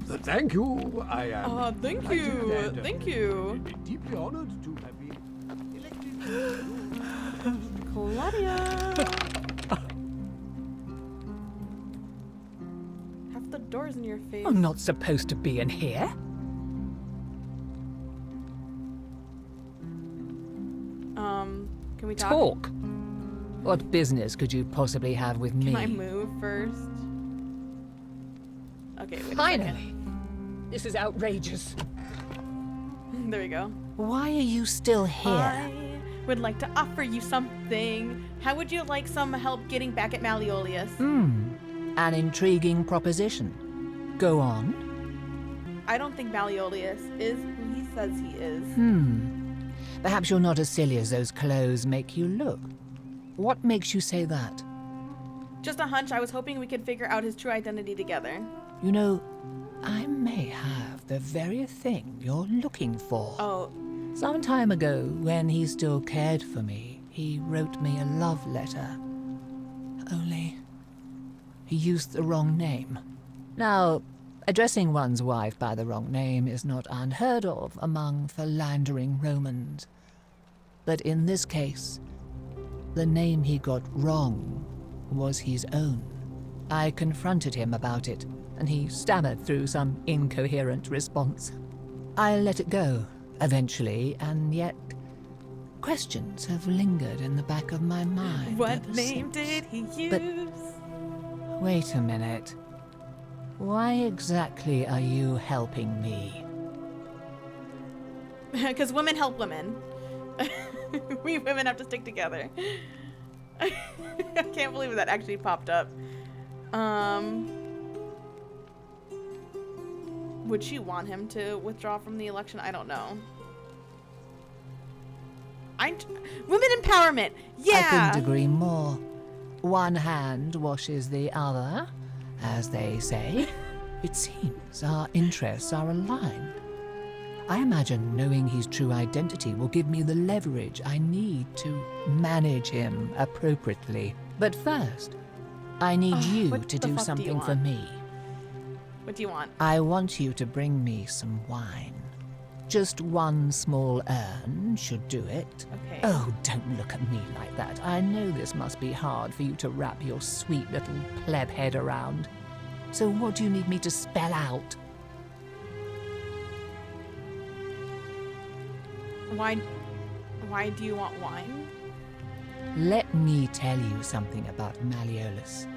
Thank you. I am. Thank you. Thank you. Deeply honored to have been elected. Claudia. Half the doors in your face. I'm not supposed to be in here. Can we talk? Talk? What business could you possibly have with me? Can I move first? Okay, wait. Finally! This is outrageous. There we go. Why are you still here? I would like to offer you something. How would you like some help getting back at Malleolus? An intriguing proposition. Go on. I don't think Malleolus is who he says he is. Perhaps you're not as silly as those clothes make you look. What makes you say that? Just a hunch. I was hoping we could figure out his true identity together. You know, I may have the very thing you're looking for. Oh. Some time ago, when he still cared for me, he wrote me a love letter. Only, he used the wrong name. Now, addressing one's wife by the wrong name is not unheard of among philandering Romans. But in this case, the name he got wrong was his own. I confronted him about it, and he stammered through some incoherent response. I let it go, eventually, and yet questions have lingered in the back of my mind. What name did he use? But wait a minute. Why exactly are you helping me? Because women help women. We women have to stick together. I can't believe that actually popped up. Would she want him to withdraw from the election? I don't know. Women empowerment. Yeah. I couldn't agree more. One hand washes the other, as they say. It seems our interests are aligned. I imagine knowing his true identity will give me the leverage I need to manage him appropriately. But first, I need you what to the do fuck do you something for want? me. What do you want? I want you to bring me some wine. Just one small urn should do it. Okay. Oh, don't look at me like that. I know this must be hard for you to wrap your sweet little pleb head around. So what do you need me to spell out? Why do you want wine? Let me tell you something about Malleolus.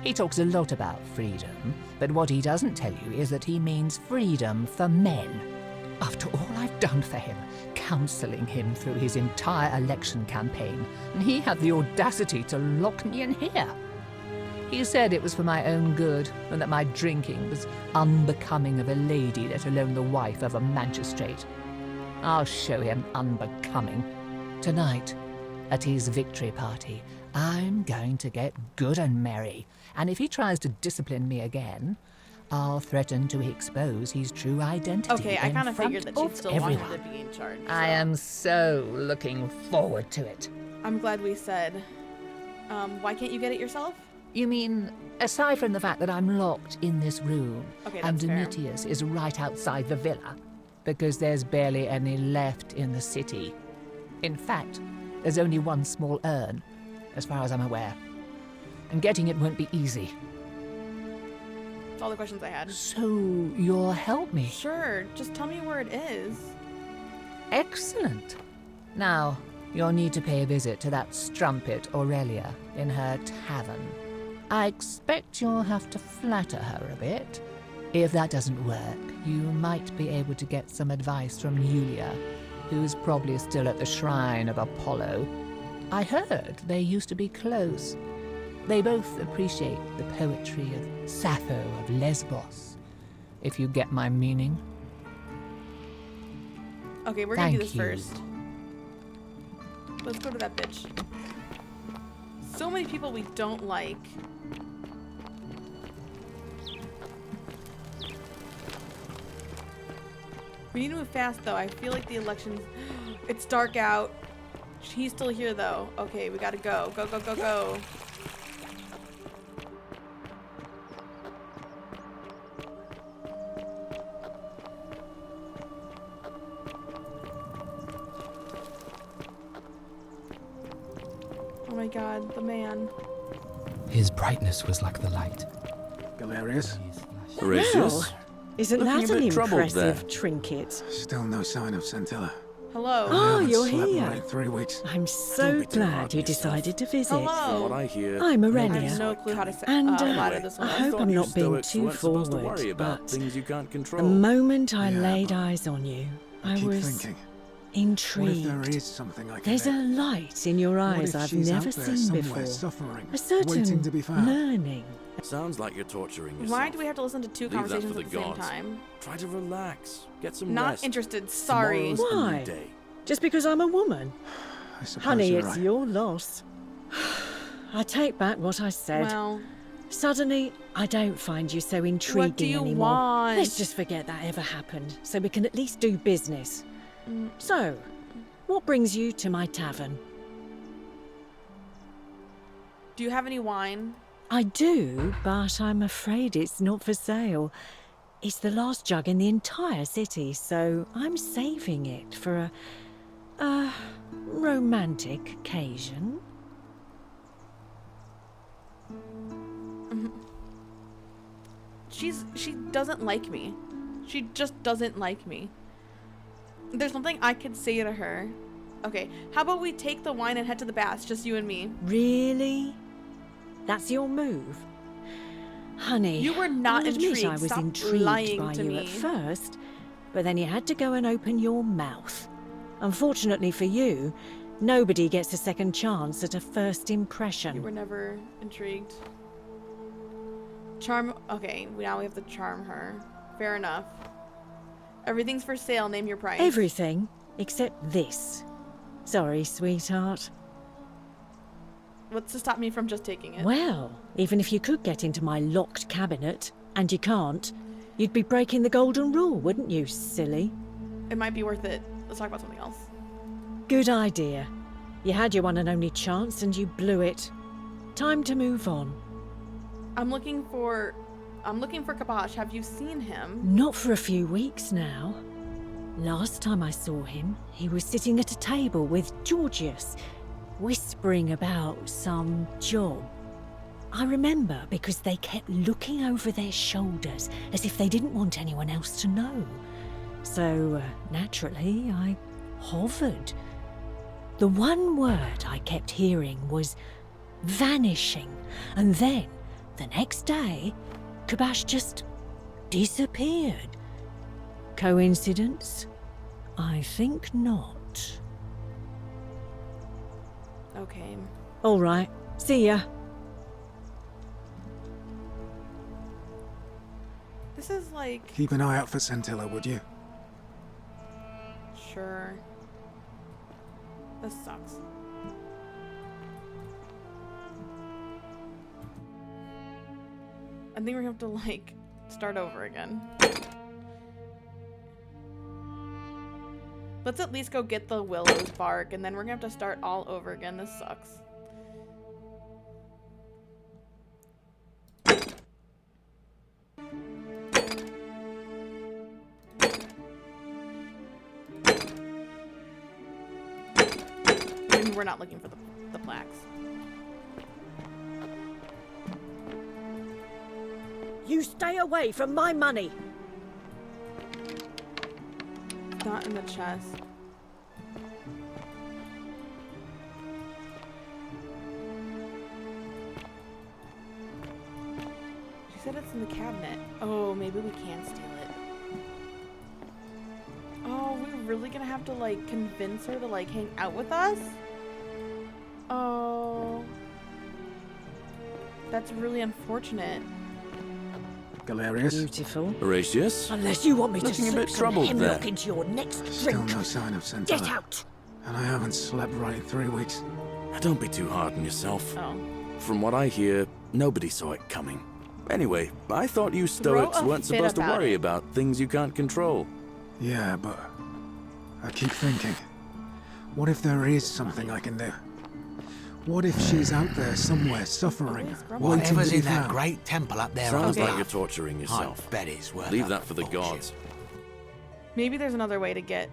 He talks a lot about freedom, but what he doesn't tell you is that he means freedom for men. After all I've done for him, counselling him through his entire election campaign, and he had the audacity to lock me in here. He said it was for my own good, and that my drinking was unbecoming of a lady, let alone the wife of a magistrate. I'll show him unbecoming. Tonight, at his victory party, I'm going to get good and merry, and if he tries to discipline me again, I'll threaten to expose his true identity. Okay, I kind of front figured that you of still everyone. wanted to be in charge. I am so looking forward to it. I'm glad we said. Why can't you get it yourself? You mean, aside from the fact that I'm locked in this room, Okay, and that's fair. Domitius is right outside the villa, because there's barely any left in the city. In fact, there's only one small urn, as far as I'm aware. And getting it won't be easy. That's all the questions I had. So, you'll help me? Sure, just tell me where it is. Excellent. Now, you'll need to pay a visit to that strumpet Aurelia in her tavern. I expect you'll have to flatter her a bit. If that doesn't work, you might be able to get some advice from Yulia, who's probably still at the shrine of Apollo. I heard they used to be close. They both appreciate the poetry of Sappho of Lesbos, if you get my meaning. Okay, we're gonna do Thank this you. first. Let's go to that bitch. So many people we don't like. We need to move fast, though. I feel like the elections... It's dark out. He's still here, though. Okay, we gotta go. Go, go, go, go. Oh my god, the man. His brightness was like the light. Galerius? Horatius? Isn't Looking that a an bit troubled impressive there. trinket? Still no sign of Centilla. Hello. Oh, haven't you're slept here. well in 3 weeks. I'm so glad you decided to visit. Hello. What I hear. I'm I Aurelia. have no clue how to say And ladder this I one. hope thought I'm you not being Stoics too weren't supposed to forward, worry about but things you can't the control. moment I Yeah, laid but eyes on you, I keep was thinking. What if intrigued. there is something I can There's do? a light in your What eyes if I've she's never out there seen somewhere before. suffering, A certain waiting to be found? learning. Sounds like you're torturing yourself. Why do we have to listen to two Leave that conversations for at the the same gods. time? Try to relax. Get some Not rest. interested. Sorry. Tomorrow's a new Why? day. Just because I'm a woman? I suppose Honey, you're it's right. your loss. I take back what I said. Well, Suddenly, I don't find you so intriguing what do you anymore. want? Let's just forget that ever happened, so we can at least do business. So, what brings you to my tavern? Do you have any wine? I do, but I'm afraid it's not for sale. It's the last jug in the entire city, so I'm saving it for a romantic occasion. She doesn't like me. She just doesn't like me. There's something I could say to her. Okay, how about we take the wine and head to the baths, just you and me? Really? That's your move? Honey, You were not I'll admit intrigued. I was Stop intrigued lying by to you me. at first, but then you had to go and open your mouth. Unfortunately for you, nobody gets a second chance at a first impression. You were never intrigued. Charm. Okay, now we have to charm her. Fair enough. Everything's for sale. Name your price. Everything except this. Sorry, sweetheart. What's to stop me from just taking it? Well, even if you could get into my locked cabinet, And you can't. You'd be breaking the golden rule, wouldn't you, silly? It might be worth it. Let's talk about something else. Good idea. You had your one and only chance and you blew it. Time to move on. I'm looking for Kabash. Have you seen him? Not for a few weeks now. Last time I saw him, he was sitting at a table with Georgius, whispering about some job. I remember because they kept looking over their shoulders as if they didn't want anyone else to know. So, naturally, I hovered. The one word I kept hearing was vanishing, and then, the next day, Kabash just disappeared. Coincidence? I think not. Okay. All right. See ya. This is like... Keep an eye out for Centilla, would you? Sure. This sucks. I think we're gonna have to, like, start over again. Let's at least go get the Willow's bark, and then we're gonna have to start all over again. This sucks. We're not looking for the plaques. You stay away from my money. It's not in the chest. She said it's in the cabinet. Oh, maybe we can steal it. Oh, we're really gonna have to, like, convince her to, like, hang out with us? Oh. That's really unfortunate. Galerius? Beautiful. Horatius? Unless you want me to Looking a slip bit some troubled hemlock there. into your next Still drink. no sign of Centilla. Get out! And I haven't slept right in 3 weeks. Don't be too hard on yourself. Oh. From what I hear, nobody saw it coming. Anyway, I thought you Stoics Throw a weren't fit supposed to about worry it. about things you can't control. Yeah, but I keep thinking, what if there is something I can do? What if she's out there somewhere suffering, wanting to Whatever's be in that found? great temple up there Sounds on the like bluff, you're torturing yourself. I bet it's worth Leave a that for the fortune. gods. Maybe there's another way to get...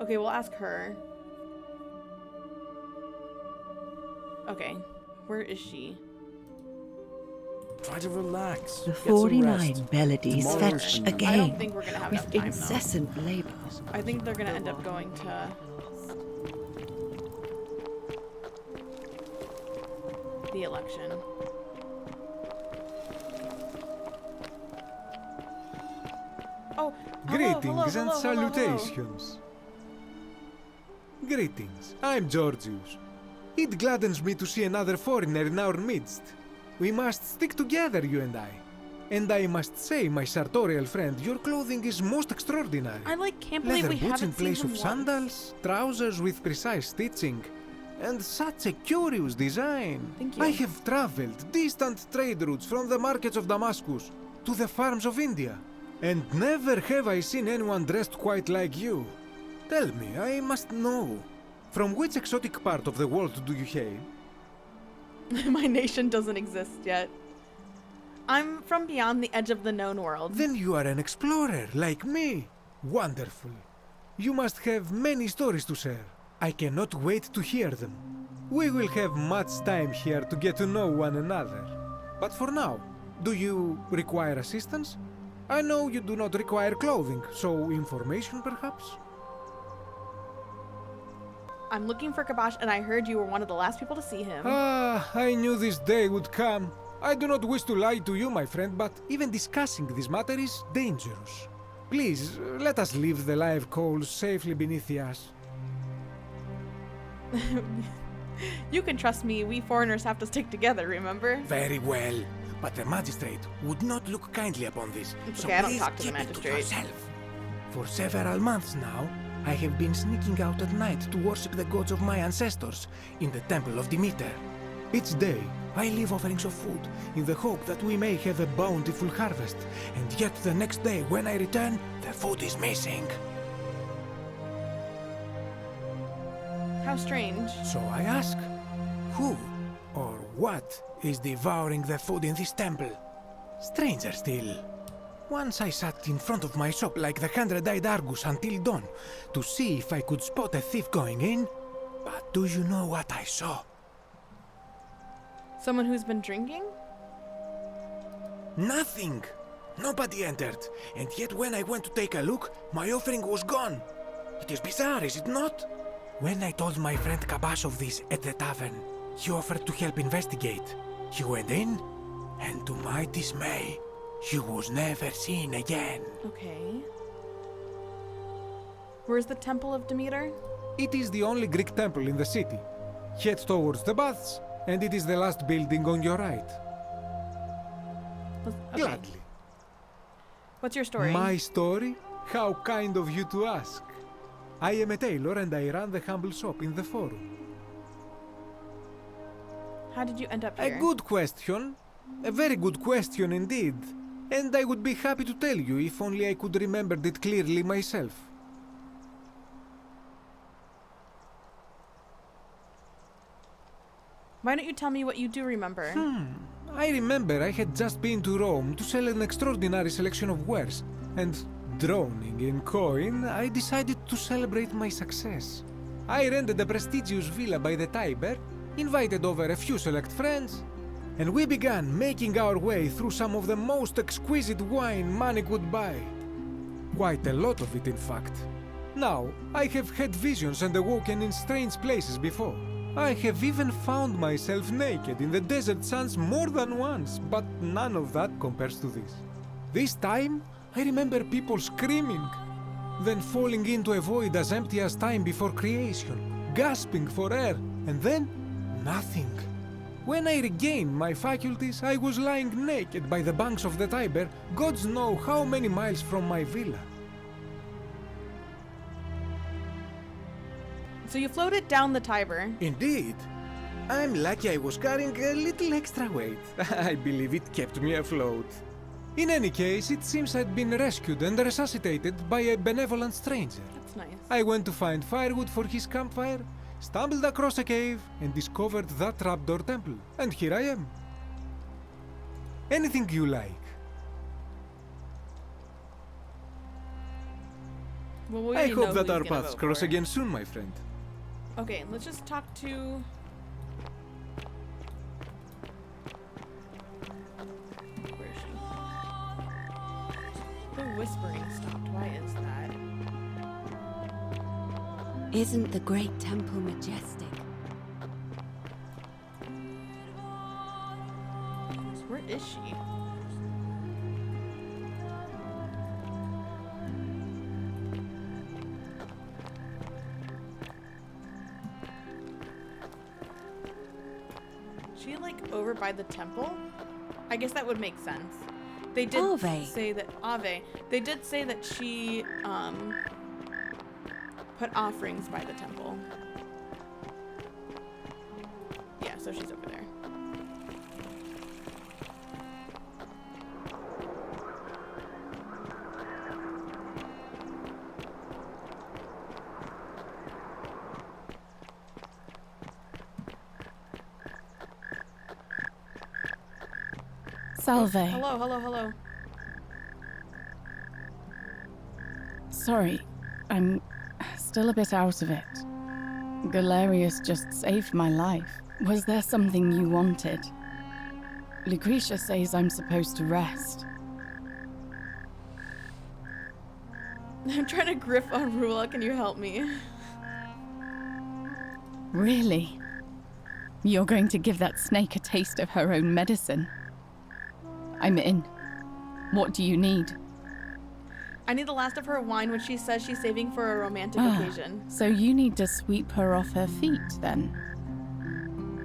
Okay, we'll ask her. Okay, where is she? Try to relax. The Get some 49 rest. melodies Tomorrow- fetch I don't again, think we're gonna have with enough time, though. incessant labour. I think they're gonna end up going to... the election. Oh, Greetings and hello. salutations. Greetings, I'm Georgius. It gladdens me to see another foreigner in our midst. We must stick together, you and I. And I must say, my sartorial friend, your clothing is most extraordinary. I can't believe Leather we boots in haven't seen place him of once. sandals, trousers with precise stitching, and such a curious design. Thank you. I have traveled distant trade routes from the markets of Damascus to the farms of India, and never have I seen anyone dressed quite like you. Tell me, I must know, from which exotic part of the world do you hail? My nation doesn't exist yet. I'm from beyond the edge of the known world. Then you are an explorer, like me. Wonderful. You must have many stories to share. I cannot wait to hear them. We will have much time here to get to know one another. But for now, do you require assistance? I know you do not require clothing, so information perhaps? I'm looking for Kabash, and I heard you were one of the last people to see him. Ah, I knew this day would come. I do not wish to lie to you, my friend, but even discussing this matter is dangerous. Please, let us leave the live coals safely beneath the ash. You can trust me. We foreigners have to stick together, remember? Very well, but the magistrate would not look kindly upon this. It's So okay, I don't please talk to the keep it to magistrate. yourself. For several months now, I have been sneaking out at night to worship the gods of my ancestors in the Temple of Demeter. Each day, I leave offerings of food in the hope that we may have a bountiful harvest, and yet the next day when I return, the food is missing. How strange. So I ask, who or what is devouring the food in this temple? Stranger still. Once I sat in front of my shop like the 100-eyed Argus until dawn to see if I could spot a thief going in. But do you know what I saw? Someone who's been drinking? Nothing. Nobody entered. And yet when I went to take a look, my offering was gone. It is bizarre, is it not? When I told my friend Kabash of this at the tavern, he offered to help investigate. He went in, and to my dismay, he was never seen again. Okay. Where's the Temple of Demeter? It is the only Greek temple in the city. Head towards the baths, and it is the last building on your right. Okay. Gladly. What's your story? My story? How kind of you to ask. I am a tailor and I run the humble shop in the forum. How did you end up here? A good question. A very good question indeed. And I would be happy to tell you if only I could remember it clearly myself. Why don't you tell me what you do remember? I remember I had just been to Rome to sell an extraordinary selection of wares, and drowning in coin, I decided to celebrate my success. I rented a prestigious villa by the Tiber, invited over a few select friends, and we began making our way through some of the most exquisite wine money could buy. Quite a lot of it, in fact. Now, I have had visions and awoken in strange places before. I have even found myself naked in the desert sands more than once, but none of that compares to this. This time, I remember people screaming, then falling into a void as empty as time before creation, gasping for air, and then nothing. When I regained my faculties, I was lying naked by the banks of the Tiber, gods know how many miles from my villa. So you floated down the Tiber. Indeed. I'm lucky I was carrying a little extra weight. I believe it kept me afloat. In any case, it seems I'd been rescued and resuscitated by a benevolent stranger. That's nice. I went to find firewood for his campfire, stumbled across a cave, and discovered that trapdoor temple. And here I am. Anything you like. Well, we I already know hope that who our he's gonna paths vote cross for. again soon, my friend. Okay, let's just talk to... Where is she? The whispering stopped. Why is that? Isn't the great temple majestic? Where is she? She like over by the temple? I guess that would make sense. They did Ave. say that Ave. They did say that she put offerings by the temple. Yeah, so she's over there. Salve. Hello, hello, hello. Sorry, I'm still a bit out of it. Galerius just saved my life. Was there something you wanted? Lucretia says I'm supposed to rest. I'm trying to griff on Rula. Can you help me? Really? You're going to give that snake a taste of her own medicine? I'm in. What do you need? I need the last of her wine, which she says she's saving for a romantic occasion. So you need to sweep her off her feet, then?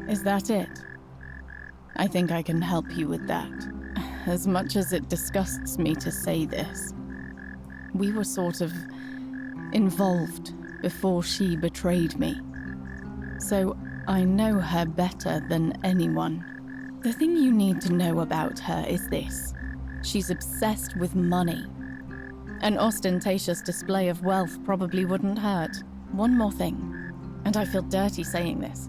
Is that it? I think I can help you with that. As much as it disgusts me to say this. We were sort of involved before she betrayed me. So I know her better than anyone. The thing you need to know about her is this. She's obsessed with money. An ostentatious display of wealth probably wouldn't hurt. One more thing, and I feel dirty saying this.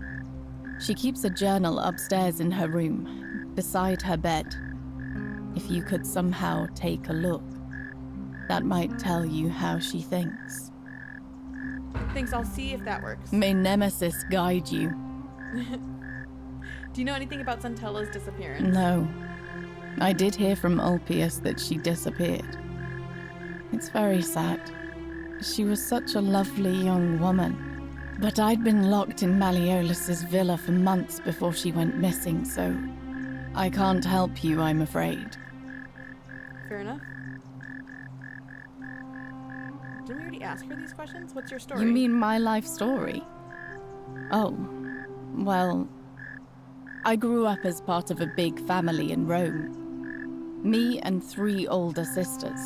She keeps a journal upstairs in her room, beside her bed. If you could somehow take a look, that might tell you how she thinks. Thanks, I'll see if that works. May Nemesis guide you. Do you know anything about Centella's disappearance? No. I did hear from Ulpius that she disappeared. It's very sad. She was such a lovely young woman. But I'd been locked in Malleolus's villa for months before she went missing, so I can't help you, I'm afraid. Fair enough. Didn't we already ask her these questions? What's your story? You mean my life story? Oh, well, I grew up as part of a big family in Rome. Me and 3 older sisters.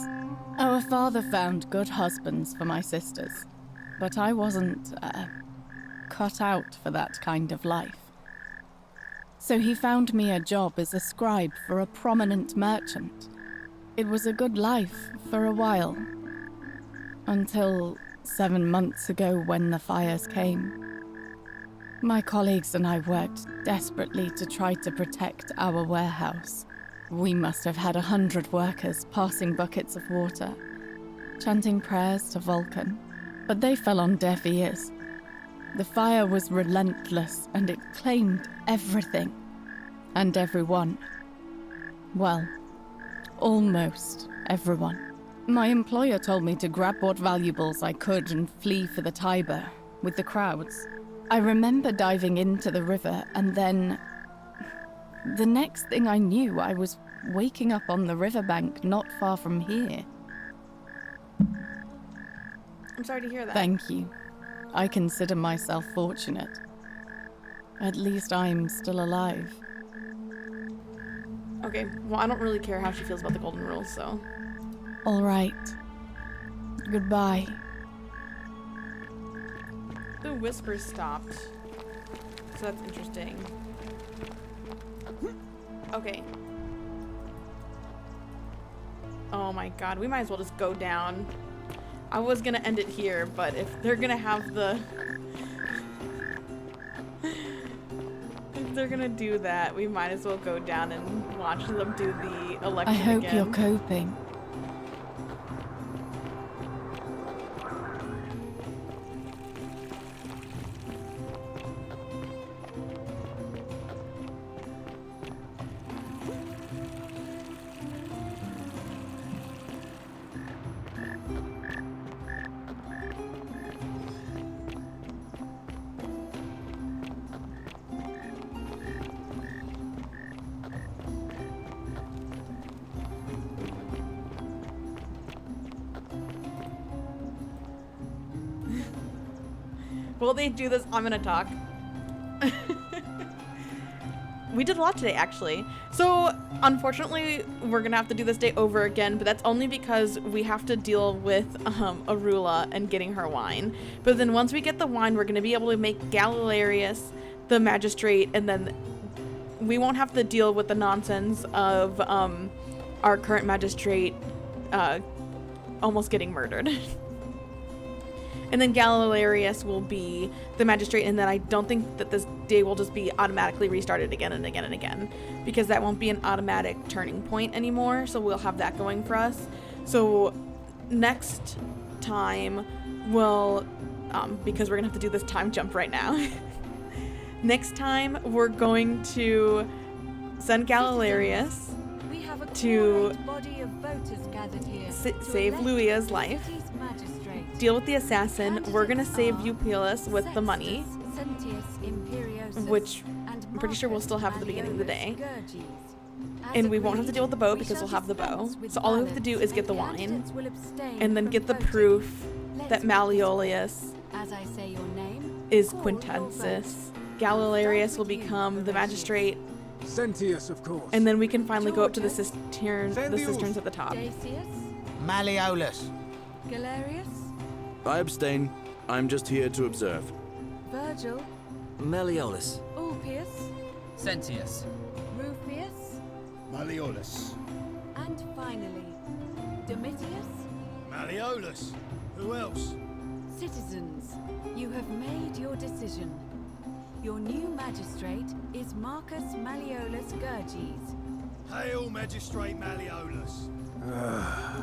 Our father found good husbands for my sisters, but I wasn't, cut out for that kind of life. So he found me a job as a scribe for a prominent merchant. It was a good life for a while. Until 7 months ago when the fires came. My colleagues and I worked desperately to try to protect our warehouse. We must have had 100 workers passing buckets of water, chanting prayers to Vulcan, but they fell on deaf ears. The fire was relentless and it claimed everything and everyone. Well, almost everyone. My employer told me to grab what valuables I could and flee for the Tiber with the crowds. I remember diving into the river and then... the next thing I knew, I was waking up on the riverbank not far from here. I'm sorry to hear that. Thank you. I consider myself fortunate. At least I'm still alive. Okay, well, I don't really care how she feels about the Golden Rules, so... All right. Goodbye. The whispers stopped. So that's interesting. Okay. Oh my god, we might as well just go down. I was gonna end it here, but if they're gonna have the... if they're gonna do that, we might as well go down and watch them do the election I hope again. you're coping. While they do this, I'm gonna talk. We did a lot today, actually. So, unfortunately, we're gonna have to do this day over again, but that's only because we have to deal with Arula and getting her wine. But then once we get the wine, we're gonna be able to make Galilarius the magistrate, and then we won't have to deal with the nonsense of our current magistrate almost getting murdered. And then Galilarius will be the magistrate, and then I don't think that this day will just be automatically restarted again and again and again, because that won't be an automatic turning point anymore, so we'll have that going for us. So next time we'll, because we're gonna have to do this time jump right now, next time we're going to send Galilarius to save Luia's life, deal with the assassin. We're gonna save Eupilus with the money, which I'm pretty sure we'll still have at the beginning of the day. And we won't have to deal with the bow because we'll have the bow. So all we have to do is get the wine, and then get the proof that Malleolus is Quintensis. Galilarius will become the magistrate. Sentius, of course. And then we can finally go up to the cisterns at the top. Malleolus. Galerius? I abstain. I'm just here to observe. Virgil, Malleolus. Ulpius, Sentius. Rufius, Malleolus. and finally, Domitius. Malleolus. Who else? Citizens, you have made your decision. Your new magistrate is Marcus Malleolus Gurges. Hail, Magistrate Malleolus.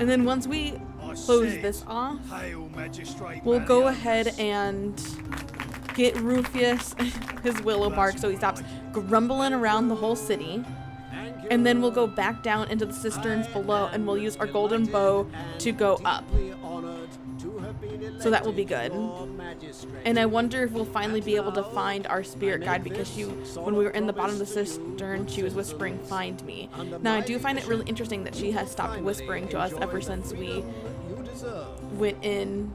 And then once we close this off, Hail, Magistrate we'll go ahead and get Rufius his willow bark so he stops grumbling around the whole city. And then we'll go back down into the cisterns below and we'll use our golden bow to go up. So that will be good. And I wonder if we'll finally be able to find our spirit guide, because when we were in the bottom of the cistern, she was whispering, "Find me." Now I do find it really interesting that she has stopped whispering to us ever since we went in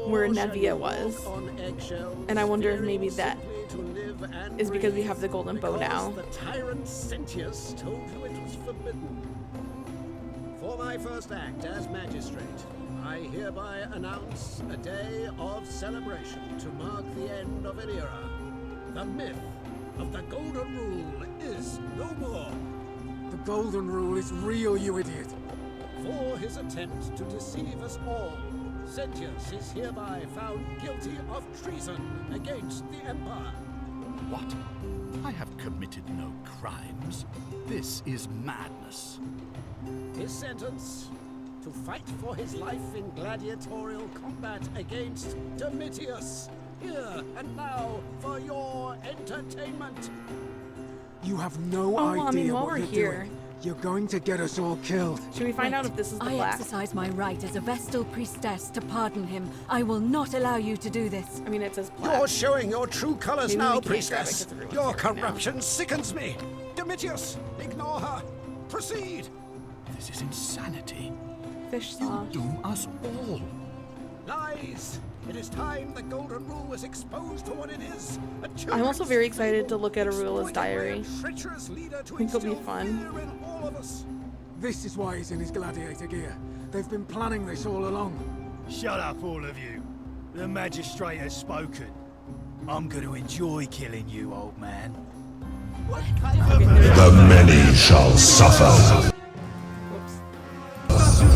where Nevia was. And I wonder if maybe that is because we have the golden bow now. The tyrant Sentius told you it was forbidden. For my first act as magistrate, I hereby announce a day of celebration to mark the end of an era. The myth of the Golden Rule is no more. The Golden Rule is real, you idiot. For his attempt to deceive us all, Sentius is hereby found guilty of treason against the Empire. What? I have committed no crimes. This is madness. His sentence: to fight for his life in gladiatorial combat against Domitius. Here and now for your entertainment. You have no idea what you're doing. You're going to get us all killed. Should we find out if this is the I black? exercise my right as a Vestal priestess to pardon him. I will not allow you to do this. I mean, it says black. You're showing your true colors Maybe now, we can't grab it priestess. 'cause everyone's Your here right now. corruption sickens me. Domitius, ignore her. Proceed. This is insanity. Fish You sauce. doom us all. Lies. It is time the Golden Rule was exposed for what it is. I'm also very excited to look at Arula's diary. Treacherous leader to I think it'll be instill fun. fear in all of us. This is why he's in his gladiator gear. They've been planning this all along. Shut up, all of you. The magistrate has spoken. I'm going to enjoy killing you, old man. The many shall suffer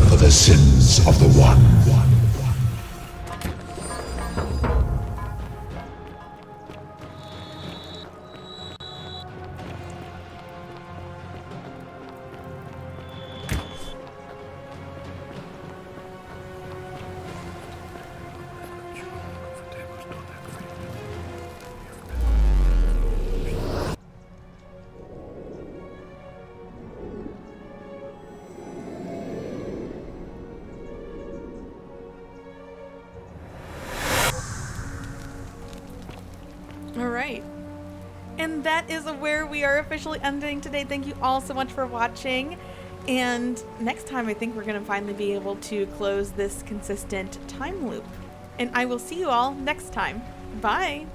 for the sins of the one. Alright. And that is where we are officially ending today. Thank you all so much for watching. And next time, I think we're going to finally be able to close this consistent time loop. And I will see you all next time. Bye!